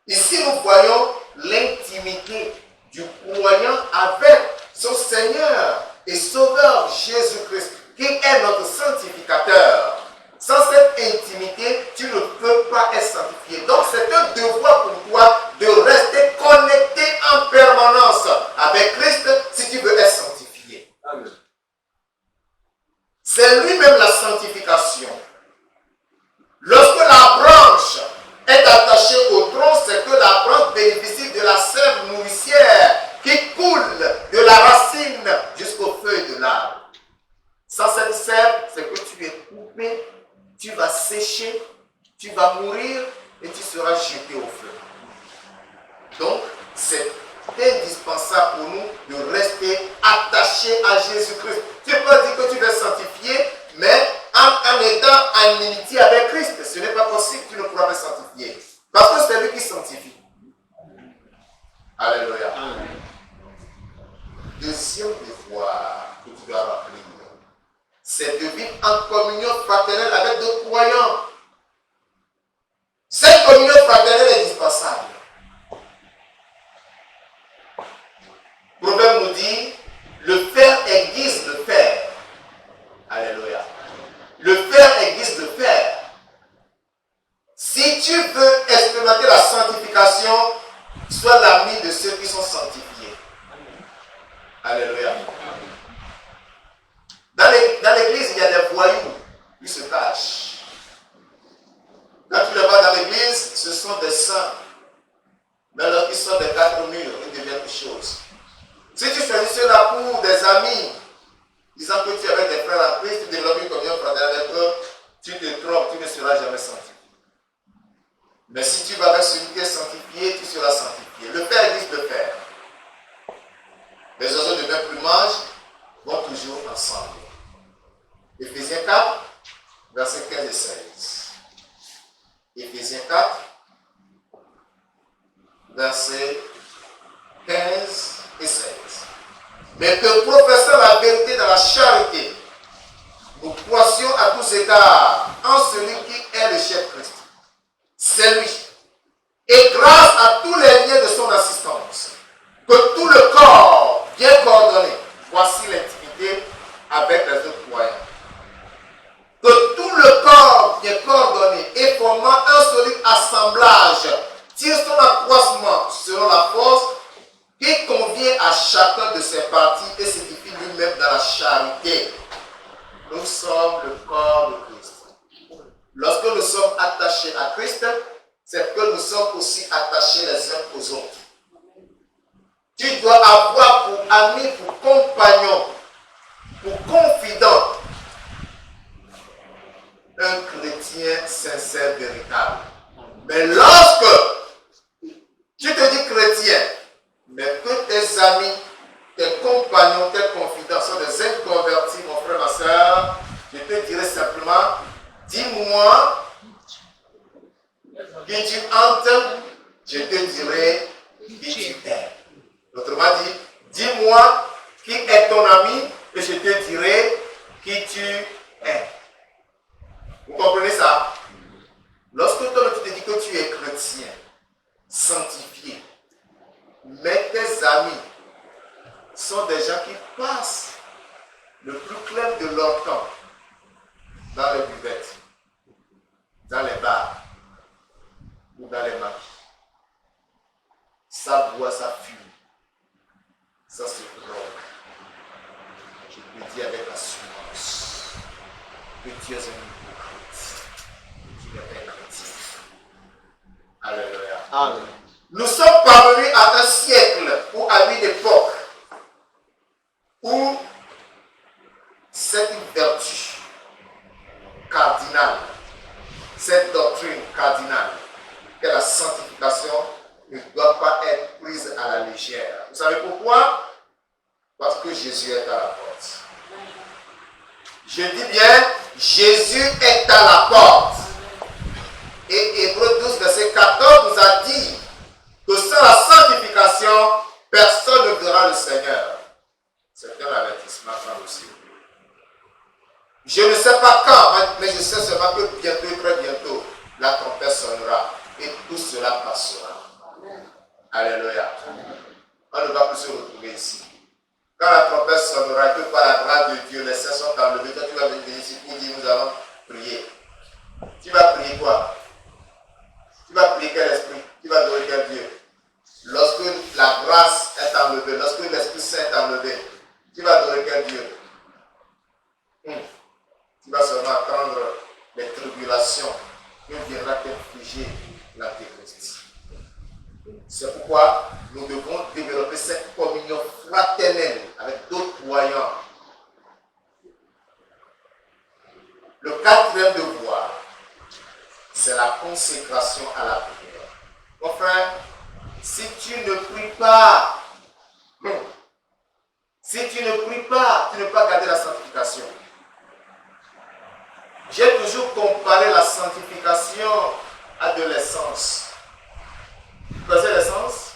Ici nous voyons l'intimité du croyant avec son Seigneur et Sauveur Jésus-Christ, qui est notre sanctificateur. Sans cette intimité, tu ne peux pas être sanctifié. Donc c'est un devoir pour toi de rester connecté en permanence avec Christ si tu veux être sanctifié. Amen. C'est lui-même la sanctification. Lorsque la branche est attachée au tronc, c'est que la branche bénéficie de la sève nourricière qui coule de la racine jusqu'aux feuilles de l'arbre. Sans cette sève, c'est que tu es coupé, tu vas sécher, tu vas mourir et tu seras jeté au feu. Donc, c'est indispensable pour nous de rester attachés à Jésus-Christ. Tu peux dire que tu veux sanctifier, mais en étant en unité avec Christ, ce n'est pas possible, tu ne pourras pas sanctifier. Parce que c'est lui qui sanctifie. Alléluia. Deuxième devoir que tu dois remplir, c'est de vivre en communion fraternelle avec d'autres croyants. Cette communion fraternelle est indispensable. Proverbe nous dit, le fer aiguise le fer. Alléluia. Le fer aiguise le fer. Si tu veux expérimenter la sanctification, sois l'ami de ceux qui sont sanctifiés. Alléluia. voyous, ils se cachent. Quand tu les vois dans l'église, ce sont des saints. Mais lorsqu'ils sont des quatre murs, ils deviennent autre chose. Si tu choisis cela pour des amis, disant que tu es avec des frères en Christ, tu développes une communion fraternelle avec eux, tu te trompes, tu ne seras jamais sanctifié. Mais si tu vas avec celui qui est sanctifié, tu seras sanctifié. Le Père existe le Père. Les oiseaux de même plumage vont toujours ensemble. Éphésiens 4, versets 15 et 16. Éphésiens 4, versets 15 et 16. Mais que professant la vérité dans la charité, nous croissions à tous égards en celui qui est le chef Christ. C'est lui. Et grâce à tous les liens de son assistance, que tout le corps bien coordonné, voici l'intimité avec les autres croyants. Que tout le corps bien coordonné et formant un solide assemblage tire son accroissement selon la force qui convient à chacun de ses parties et s'édifie lui-même dans la charité. Nous sommes le corps de Christ. Lorsque nous sommes attachés à Christ, c'est que nous sommes aussi attachés les uns aux autres. Tu dois avoir pour ami, pour compagnon, pour confident, un chrétien sincère, véritable. Mais lorsque tu te dis chrétien, mais que tes amis, tes compagnons, tes confidents sont des inconvertis, mon frère, ma soeur, je te dirai simplement, dis-moi qui tu hantes, je te dirai qui tu es. Autrement dit, dis-moi qui est ton ami et je te dirai qui tu es. Vous comprenez ça? Lorsque toi tu te dis que tu es chrétien, sanctifié, mais tes amis sont des gens qui passent le plus clair de leur temps dans les buvettes, dans les bars ou dans les maquis. Ça boit, ça fume, ça se drogue. Je te dis avec assurance que tu es un hypocrite, tu n'es pas chrétien. Alléluia. Amen. Nous sommes parvenus à un siècle ou à une époque où cette vertu cardinale, cette doctrine cardinale, que la sanctification ne doit pas être prise à la légère. Vous savez pourquoi? Parce que Jésus est à la porte. Je dis bien, Jésus est à la porte. Et Hébreux 12, verset 14 nous a dit que sans la sanctification, personne ne verra le Seigneur. C'est un avertissement aussi. Je ne sais pas quand, mais je sais seulement que bientôt, très bientôt, la trompette sonnera et tout cela passera. Amen. Alléluia. On ne va plus se retrouver ici. Quand la trompette sonnera, que par la grâce de Dieu, les saints sont enlevés, toi tu vas venir ici pour dire nous allons prier. Tu vas prier quoi? Tu vas prier quel esprit? Tu vas adorer quel Dieu? Lorsque la grâce est enlevée, lorsque l'Esprit Saint est enlevé, tu vas adorer quel Dieu? Tu vas seulement attendre les tribulations que viendra t'infliger l'Antéchrist. C'est pourquoi nous devons développer cette communion fraternelle avec d'autres croyants. Le quatrième devoir, c'est la consécration à la prière. Mon frère, si tu ne pries pas, tu ne peux pas garder la sanctification. J'ai toujours comparé la sanctification à de l'essence. Vous connaissez l'essence?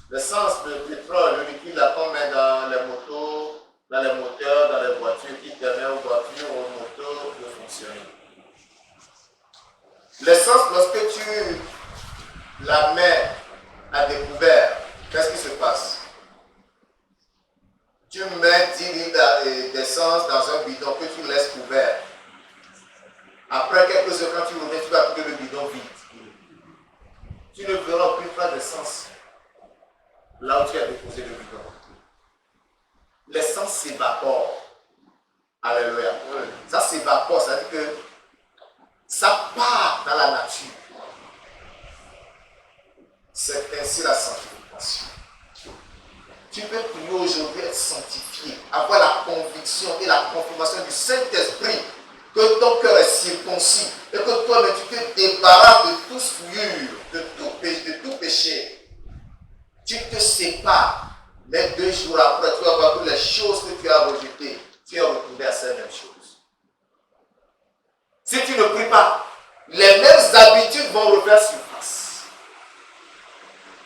L'essence, le pétrole, le liquide qu'on met dans les motos, dans les moteurs, dans les voitures, qui permet aux voitures, aux motos de fonctionner. L'essence, lorsque tu la mets à découvert, qu'est-ce qui se passe? Tu mets 10 litres d'essence dans un bidon que tu laisses couvert. Après quelques heures, quand tu reviens, tu vas trouver le bidon vide. Tu ne verras plus pas d'essence là où tu as déposé le bidon. L'essence s'évapore. Alléluia. Ça s'évapore, ça veut dire que ça part dans la nature. C'est ainsi la sanctification. Tu peux prier aujourd'hui être sanctifié, avoir la conviction et la confirmation du Saint-Esprit que ton cœur est circoncis et que toi-même tu te débarrasses de tout souillure, de tout péché. Tu te sépares, mais 2 jours après, tu vas voir que les choses que tu as rejetées, tu es retrouvé à ces mêmes choses. Si tu ne pries pas, les mêmes habitudes vont refaire surface.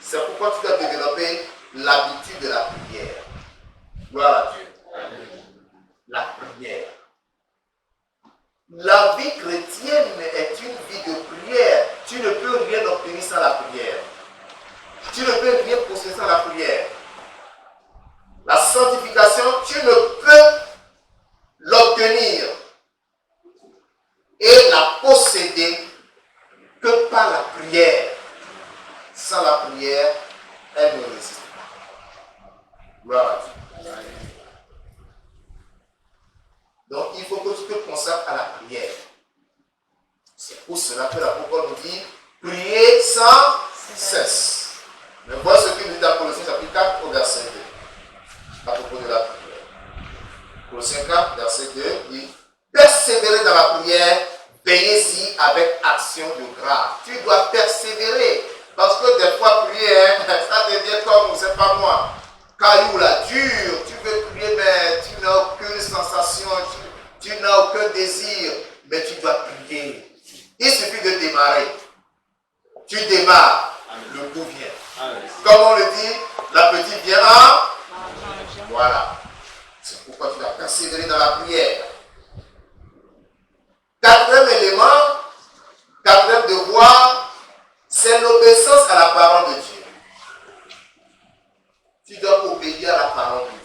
C'est pourquoi tu dois développer l'habitude de la prière. Gloire à Dieu. La prière. La vie chrétienne est une vie de prière. Tu ne peux rien obtenir sans la prière. Tu ne peux rien posséder sans la prière. La sanctification, tu ne peux l'obtenir et la posséder que par la prière. Sans la prière, elle ne résiste pas. Gloire à Dieu. Donc il faut que tu te consacres à la prière. C'est pour cela que la parole nous dit prier sans cesse. Mais voilà ce qu'il dit dans Colossiens chapitre 4 au verset 2. À propos de la prière. Colossiens 4, verset 2 dit persévérer dans la prière, veillez-y avec action de grâce. Tu dois persévérer. Parce que des fois, prier, ça devient comme, c'est pas moi, caillou là, dur. Tu veux prier, mais tu n'as aucune sensation, tu n'as aucun désir, mais tu dois prier. Il suffit de démarrer. Tu démarres, le coup vient. Comme on le dit, la petite vient en. Voilà. C'est pourquoi tu dois persévérer dans la prière. Quatrième élément, quatrième devoir, c'est l'obéissance à la parole de Dieu. Tu dois obéir à la parole de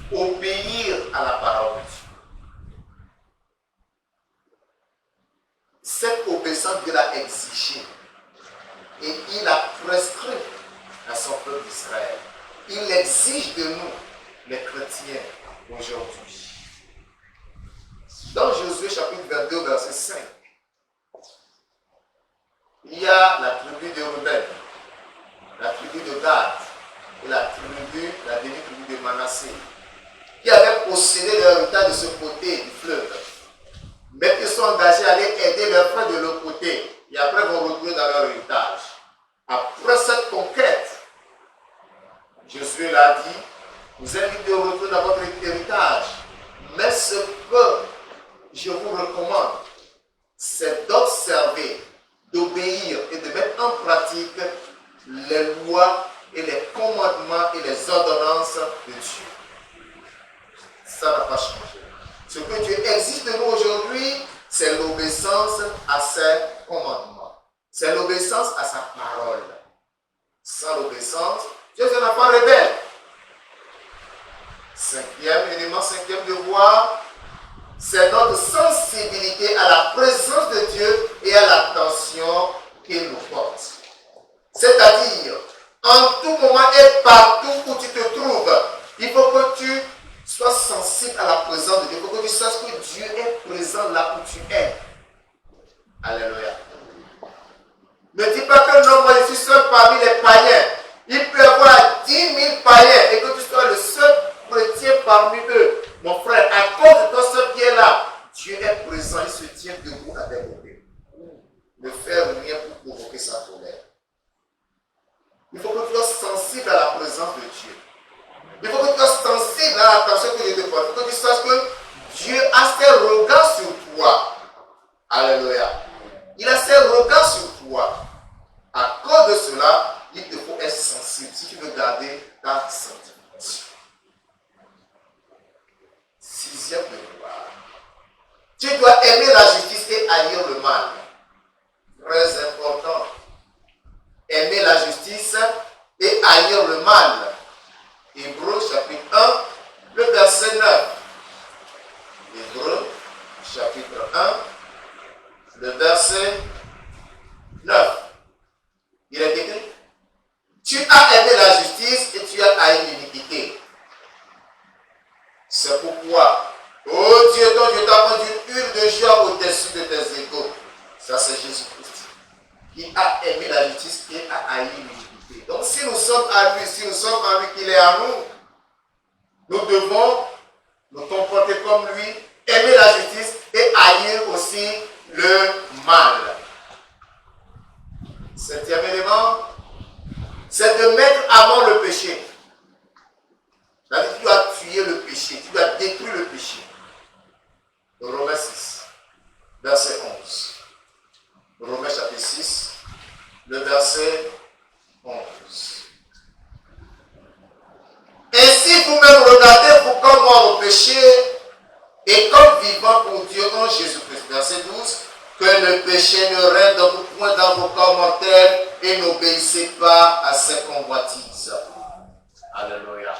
Dieu. Obéir à la parole de Dieu. Cette obéissance, Dieu l'a exigée. Et il a prescrit à son peuple d'Israël. Il exige de nous, les chrétiens, aujourd'hui. Dans Josué chapitre 22, verset 5, il y a la tribu de Ruben, la tribu de Gad et la demi-tribu de Manassé, qui avaient possédé leur héritage de ce côté du fleuve, mais qui sont engagés à aller aider leurs frères de l'autre côté, et après vont retourner dans leur héritage. Après cette conquête, Josué l'a dit, vous invite de retourner dans votre héritage, mais ce que je vous recommande, c'est d'observer, d'obéir et de mettre en pratique les lois et les commandements et les ordonnances de Dieu. Ça n'a pas changé. Ce que Dieu exige de nous aujourd'hui, c'est l'obéissance à ses commandements. C'est l'obéissance à sa parole. Sans l'obéissance, Dieu est un enfant rebelle. Cinquième élément, cinquième devoir, c'est notre sensibilité à la présence de Dieu et à l'attention qu'il nous porte. C'est-à-dire, en tout moment et partout où tu te trouves, il faut que tu sois sensible à la présence de Dieu. Il faut que tu saches que Dieu est présent là où tu es. Alléluia. Ne dis pas que non, moi je suis seul parmi les païens. Il peut y avoir 10 000 païens et que tu sois le seul chrétien parmi eux. Mon frère, à cause de ton seul pied-là, Dieu est présent, il se tient debout à tes côtés. Ne faire rien pour provoquer sa colère. Il faut que tu sois sensible à la présence de Dieu. Il faut que tu sois sensible à l'attention que Dieu te porte. Il faut que tu saches que Dieu a ses regards sur toi. Alléluia. Il a ses regards sur toi. À cause de cela, il te faut être sensible si tu veux garder ta sanctification. Sixième devoir. Tu dois aimer la justice et haïr le mal. Très important. Aimer la justice et haïr le mal. Hébreux chapitre 1, le verset 9. Hébreux chapitre 1, le verset 9. Il est écrit, tu as aimé la justice et tu as haï l'iniquité. C'est pourquoi sommes en lui, qu'il est à nous, nous devons nous comporter comme lui, aimer la justice et haïr aussi le mal. Septième élément, c'est de mettre à mort le péché. C'est-à-dire que tu dois tuer le péché, tu dois détruire le péché. Romains 6, verset 11. Romains chapitre 6, le verset 11. Ainsi vous-même regardez-vous comme mort au péché et comme vivant pour Dieu en Jésus-Christ. Verset 12. Que le péché ne règne dans vos points dans vos corps mortels et n'obéissez pas à ses convoitises. Alléluia.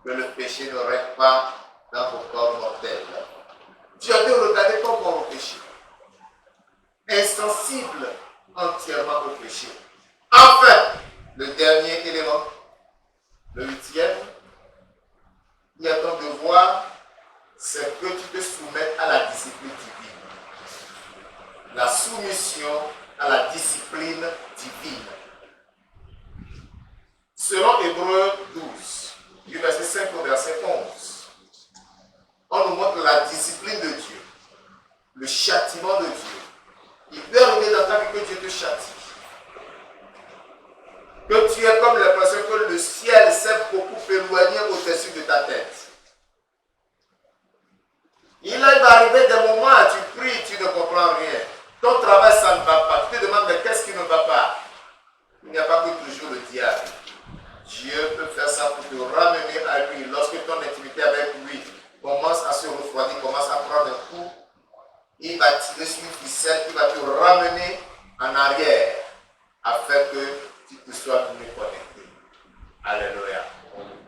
Que le péché ne règne pas dans vos corps mortels. Tu as dû regarder comme mort au péché. Insensible entièrement au péché. Enfin, le dernier élément, le huitième, il y a ton devoir, c'est que tu te soumettes à la discipline divine. La soumission à la discipline divine. Selon Hébreux 12, du verset 5 au verset 11, on nous montre la discipline de Dieu, le châtiment de Dieu. Il peut arriver dans ta vie que Dieu te châtie. Que tu aies comme l'impression que le ciel s'est beaucoup éloigné au-dessus de ta tête. Il va arriver des moments où tu pries, tu ne comprends rien. Ton travail, ça ne va pas. Tu te demandes, mais qu'est-ce qui ne va pas? Il n'y a pas que toujours le diable. Dieu peut faire ça pour te ramener à lui. Lorsque ton intimité avec lui commence à se refroidir, commence à prendre un coup, il va tirer sur une ficelle, il va te ramener en arrière afin que tu te sois mieux connecté. Alléluia.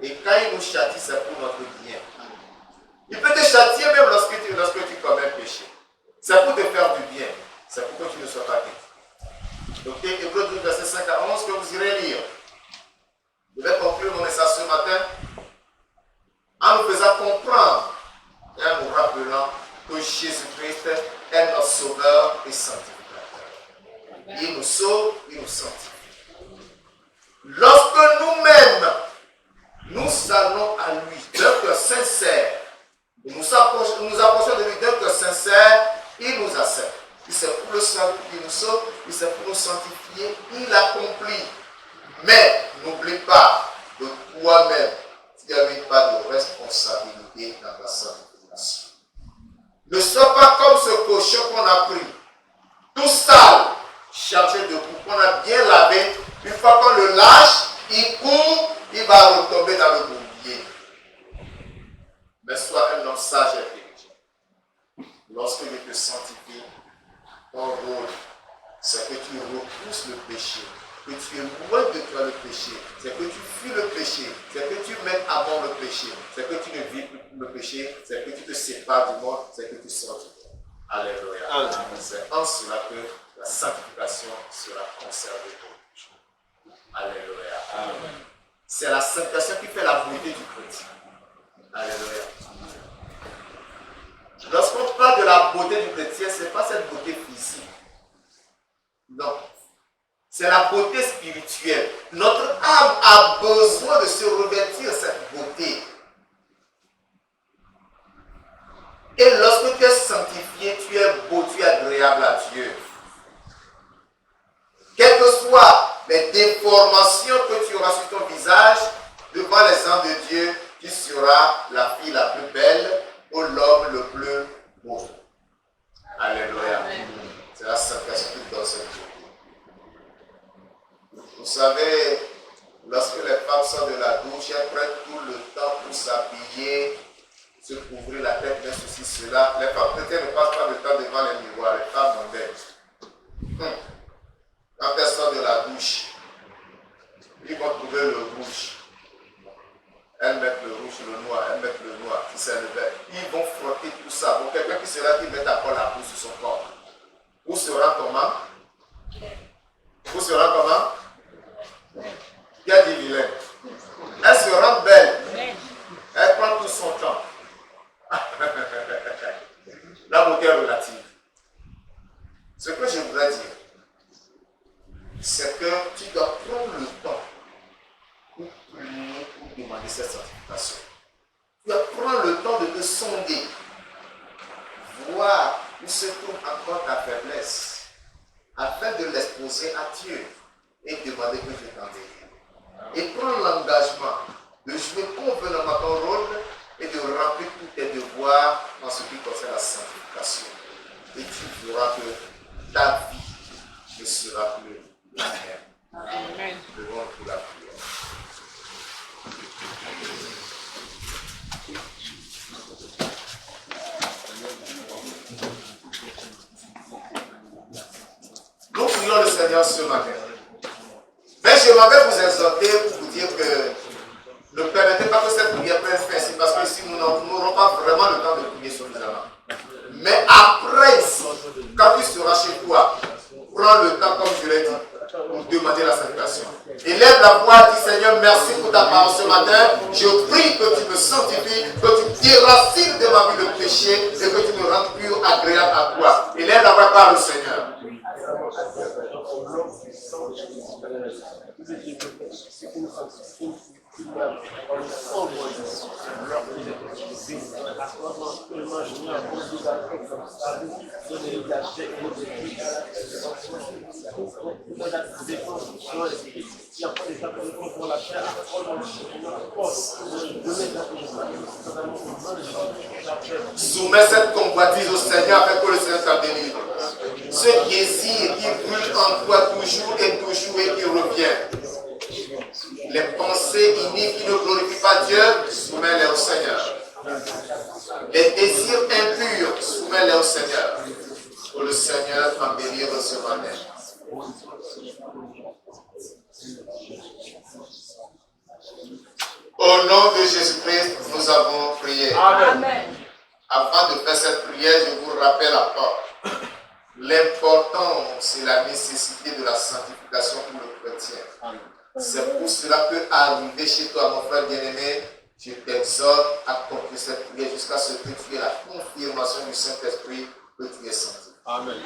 Et quand il nous châtie, c'est pour notre bien. Il peut te châtier même lorsque tu commets le péché. C'est pour te faire du bien. C'est pour que tu ne sois pas guéri. Donc, Hébreux 12, verset 5 à 11, que vous irez lire. Je vais conclure mon message ce matin en nous faisant comprendre et en nous rappelant que Jésus-Christ est notre sauveur et sanctificateur. Il nous sauve, il nous sanctifie. Lorsque nous-mêmes, nous allons à lui d'un cœur sincère, nous approchons de lui d'un cœur sincère, il nous accepte. Il c'est pour le salut qu'il nous sauve, il c'est pour nous sanctifier, il accomplit. Mais n'oublie pas de toi-même, tu n'as pas de responsabilité dans ta sanctification. Ne sois pas comme ce cochon qu'on a pris, tout sale, chargé de boue, qu'on a bien lavé. Une fois qu'on le lâche, il court, il va retomber dans le bourbier. Mais sois un homme sage et intelligent. Lorsque Dieu te sanctifie, ton rôle, c'est que tu repousses le péché, que tu es loin de toi le péché, c'est que tu fuis le péché, c'est que tu mets à mort le péché, c'est que tu ne vis plus le péché, c'est que tu te sépares du monde, c'est que tu sors du monde. Alléluia. C'est en cela que la sanctification sera conservée pour toujours. Alléluia. Amen. C'est la sanctification qui fait la beauté du chrétien. Alléluia. Lorsqu'on parle de la beauté du chrétien, ce n'est pas cette beauté physique. Non. C'est la beauté spirituelle. Notre âme a besoin de se revêtir cette beauté. Et lorsque tu es sanctifié, tu es beau, tu es agréable à Dieu. Quelles que soient les déformations que tu auras sur ton visage, devant les anges de Dieu, tu seras la fille la plus belle ou l'homme le plus beau. Alléluia. C'est la sanctification qui donne cette beauté. Vous savez, lorsque les femmes sortent de la douche, elles prennent tout le temps pour s'habiller, se couvrir la tête, bien ceci, cela. Les femmes chrétiennes ne passent pas de temps devant les miroirs, les femmes mondaines. Quand elles sortent de la douche, ils vont trouver le rouge. Elles mettent le rouge, le noir, elles mettent le noir, si c'est le vert. Ils vont frotter tout ça. Bon, quelqu'un qui sera qui met encore la boue sur son corps. Où sera comment? Où sera comment? Qui a dit vilain? Elle se rend belle. Elle prend tout son temps. La beauté est relative. Ce que je voudrais dire, c'est que tu dois prendre le temps pour demander cette sanctification. Tu vas prendre le temps de te sonder, voir où se trouve encore ta faiblesse, afin de l'exposer à Dieu et demander que Dieu t'en délivre. Et prendre l'engagement de jouer convenablement ton rôle et de remplir tous tes devoirs en ce qui concerne la sanctification. Et tu verras que ta vie ne sera plus la même. Amen. Devant pour la prière. Nous prions le Seigneur ce matin. Mais je m'en vais vous exhorter pour vous dire que ne permettez pas que cette prière prenne fin ici, parce que ici nous n'aurons pas vraiment le temps de prier suffisamment. Mais après, quand tu seras chez toi, prends le temps, comme je l'ai dit, pour demander la sanctification. Élève la voix, dis Seigneur, merci pour ta parole ce matin. Je prie que tu me sanctifies, que tu déracines de ma vie le péché et que tu me rendes plus agréable à toi. Élève la voix par le Seigneur. Soumets cette convoitise au Seigneur afin que le Seigneur t'en délivre. Ce désir qui brûle en toi toujours et qui revient. Les pensées iniques qui ne glorifient pas Dieu, soumets-les au Seigneur. Les désirs impurs, soumets-les au Seigneur. Pour le Seigneur t'en délivre ce matin. Au nom de Jésus-Christ, nous avons prié. Amen. Avant de faire cette prière, je vous rappelle encore. L'important, c'est la nécessité de la sanctification pour le chrétien. C'est pour cela que arriver chez toi, mon frère bien-aimé, je t'exhorte à accomplir cette prière jusqu'à ce que tu aies la confirmation du Saint-Esprit que tu es sanctifié. Amen.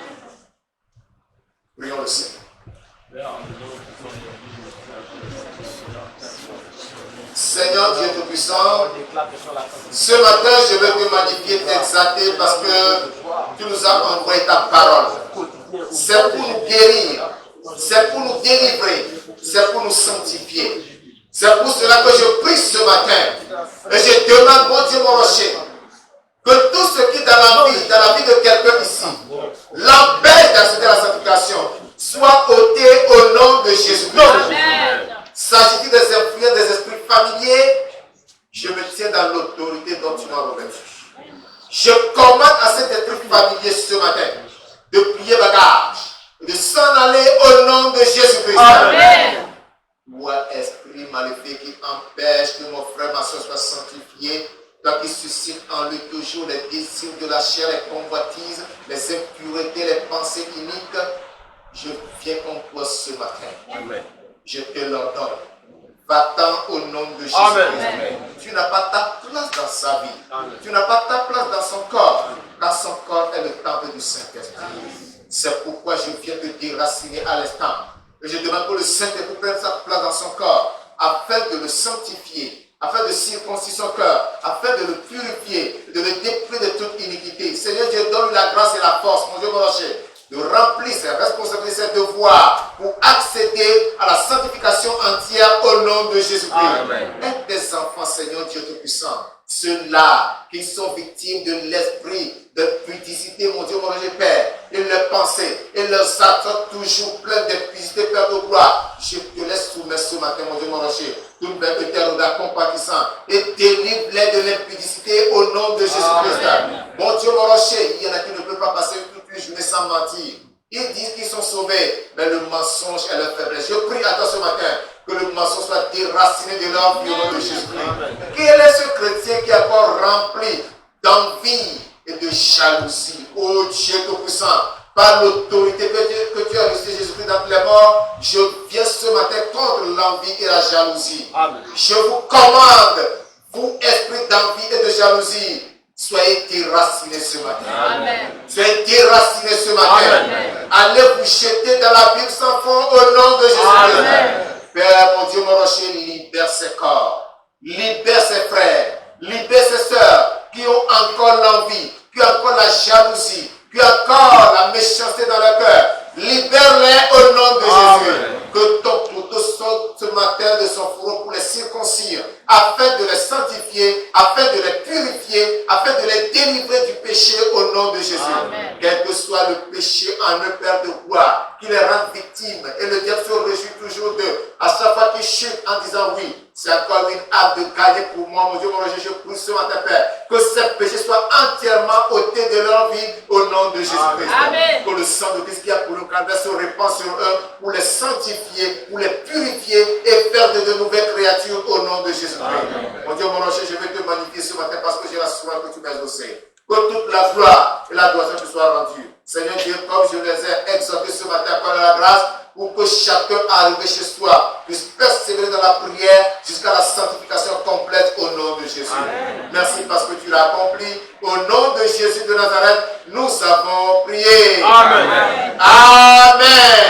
Prions le Seigneur. Seigneur Dieu Tout-Puissant, ce matin je veux te magnifier, t'exalter parce que tu nous as envoyé ta parole. C'est pour nous guérir, c'est pour nous délivrer, c'est pour nous sanctifier. C'est pour cela que je prie ce matin et je demande, mon Dieu, mon rocher, que tout ce qui dans la vie de quelqu'un ici, l'empêche d'accéder à la sanctification, soit ôté au nom de Jésus-Christ. S'agit-il des influences des esprits familiers, je me tiens dans l'autorité dont tu m'as revêtu. Je commande à cet esprit familier ce matin de plier bagage et de s'en aller au nom de Jésus-Christ. Amen. Toi, esprit maléfique qui empêche que mon frère, ma soeur soit sanctifié, toi qui suscite en lui toujours les désirs de la chair, les convoitises, les impuretés, les pensées iniques, je viens contre toi ce matin. Amen. Je te l'ordonne. Va-t'en au nom de Jésus-Christ. Tu n'as pas ta place dans sa vie. Amen. Tu n'as pas ta place dans son corps. Car son corps est le temple du Saint-Esprit. C'est pourquoi je viens te déraciner à l'instant. Et je demande que le Saint-Esprit prenne sa place dans son corps afin de le sanctifier, afin de circoncire son cœur, afin de le purifier, de le dépouiller de toute iniquité. Seigneur Dieu, donne la grâce et la force, mon Dieu, mon rocher, de remplir ses responsabilités, ses devoirs pour accéder à la sanctification entière au nom de Jésus-Christ. Aide tes enfants, Seigneur Dieu Tout-Puissant, ceux-là qui sont victimes de l'esprit de pudicité, mon Dieu, mon Dieu, Père, et leurs pensées, et leurs actes sont toujours pleins d'impudicité, Père de gloire. Je te laisse soumettre ce matin, mon Dieu, mon rocher, tout Père éternel, compatissant, et délivre-les de l'impudicité au nom de Jésus-Christ. Mon Dieu, mon rocher, il y en a qui ne peuvent pas passer toute une journée sans mentir. Ils disent qu'ils sont sauvés, mais le mensonge est leur faiblesse. Je prie à toi ce matin que le mensonge soit déraciné de leur vie au nom de Jésus-Christ. Quel est ce chrétien qui est encore rempli d'envie et de jalousie? Oh Dieu Tout-Puissant, par l'autorité que tu as reçue Jésus-Christ dans les morts, je viens ce matin contre l'envie et la jalousie. Amen. Je vous commande, vous esprit d'envie et de jalousie, soyez déracinés ce matin. Amen. Soyez déracinés ce matin. Amen. Allez vous jeter dans la Bible sans fond au nom de Jésus-Christ. Père, mon Dieu, mon rocher, libère ces corps. libère ses frères, libère ses sœurs qui ont encore l'envie, qui ont encore la jalousie, qui ont encore la méchanceté dans leur cœur. Libère-les au nom de Jésus. Que ton couteau sorte ce matin de son fourreau pour les circoncire, afin de les sanctifier, afin de les purifier, afin de les délivrer du péché au nom de Jésus. Amen. Quel que soit le péché en eux, Père de gloire, qui les rend victimes. Et le diable se réjouit toujours d'eux. À chaque fois qu'ils chutent en disant oui, c'est encore une arme de gagner pour moi, mon Dieu, mon Dieu, je prie ce matin, Père, que ces péchés soient entièrement ôtés de leur vie au nom de Jésus-Christ. Que le sang de Christ qui a pour nous se répand sur eux pour les sanctifier, pour les purifier et faire de nouvelles créatures au nom de Jésus-Christ. Mon Dieu, mon Dieu, je vais te magnifier ce matin parce que j'ai la soin que tu m'as exaucé. Que toute la gloire et l'adoration te soient rendues. Seigneur Dieu, comme je les ai exhortés ce matin par la grâce, pour que chacun arrivé chez soi puisse persévérer dans la prière jusqu'à la sanctification complète au nom de Jésus. Amen. Merci parce que tu l'as accompli. Au nom de Jésus de Nazareth, nous avons prié. Amen. Amen.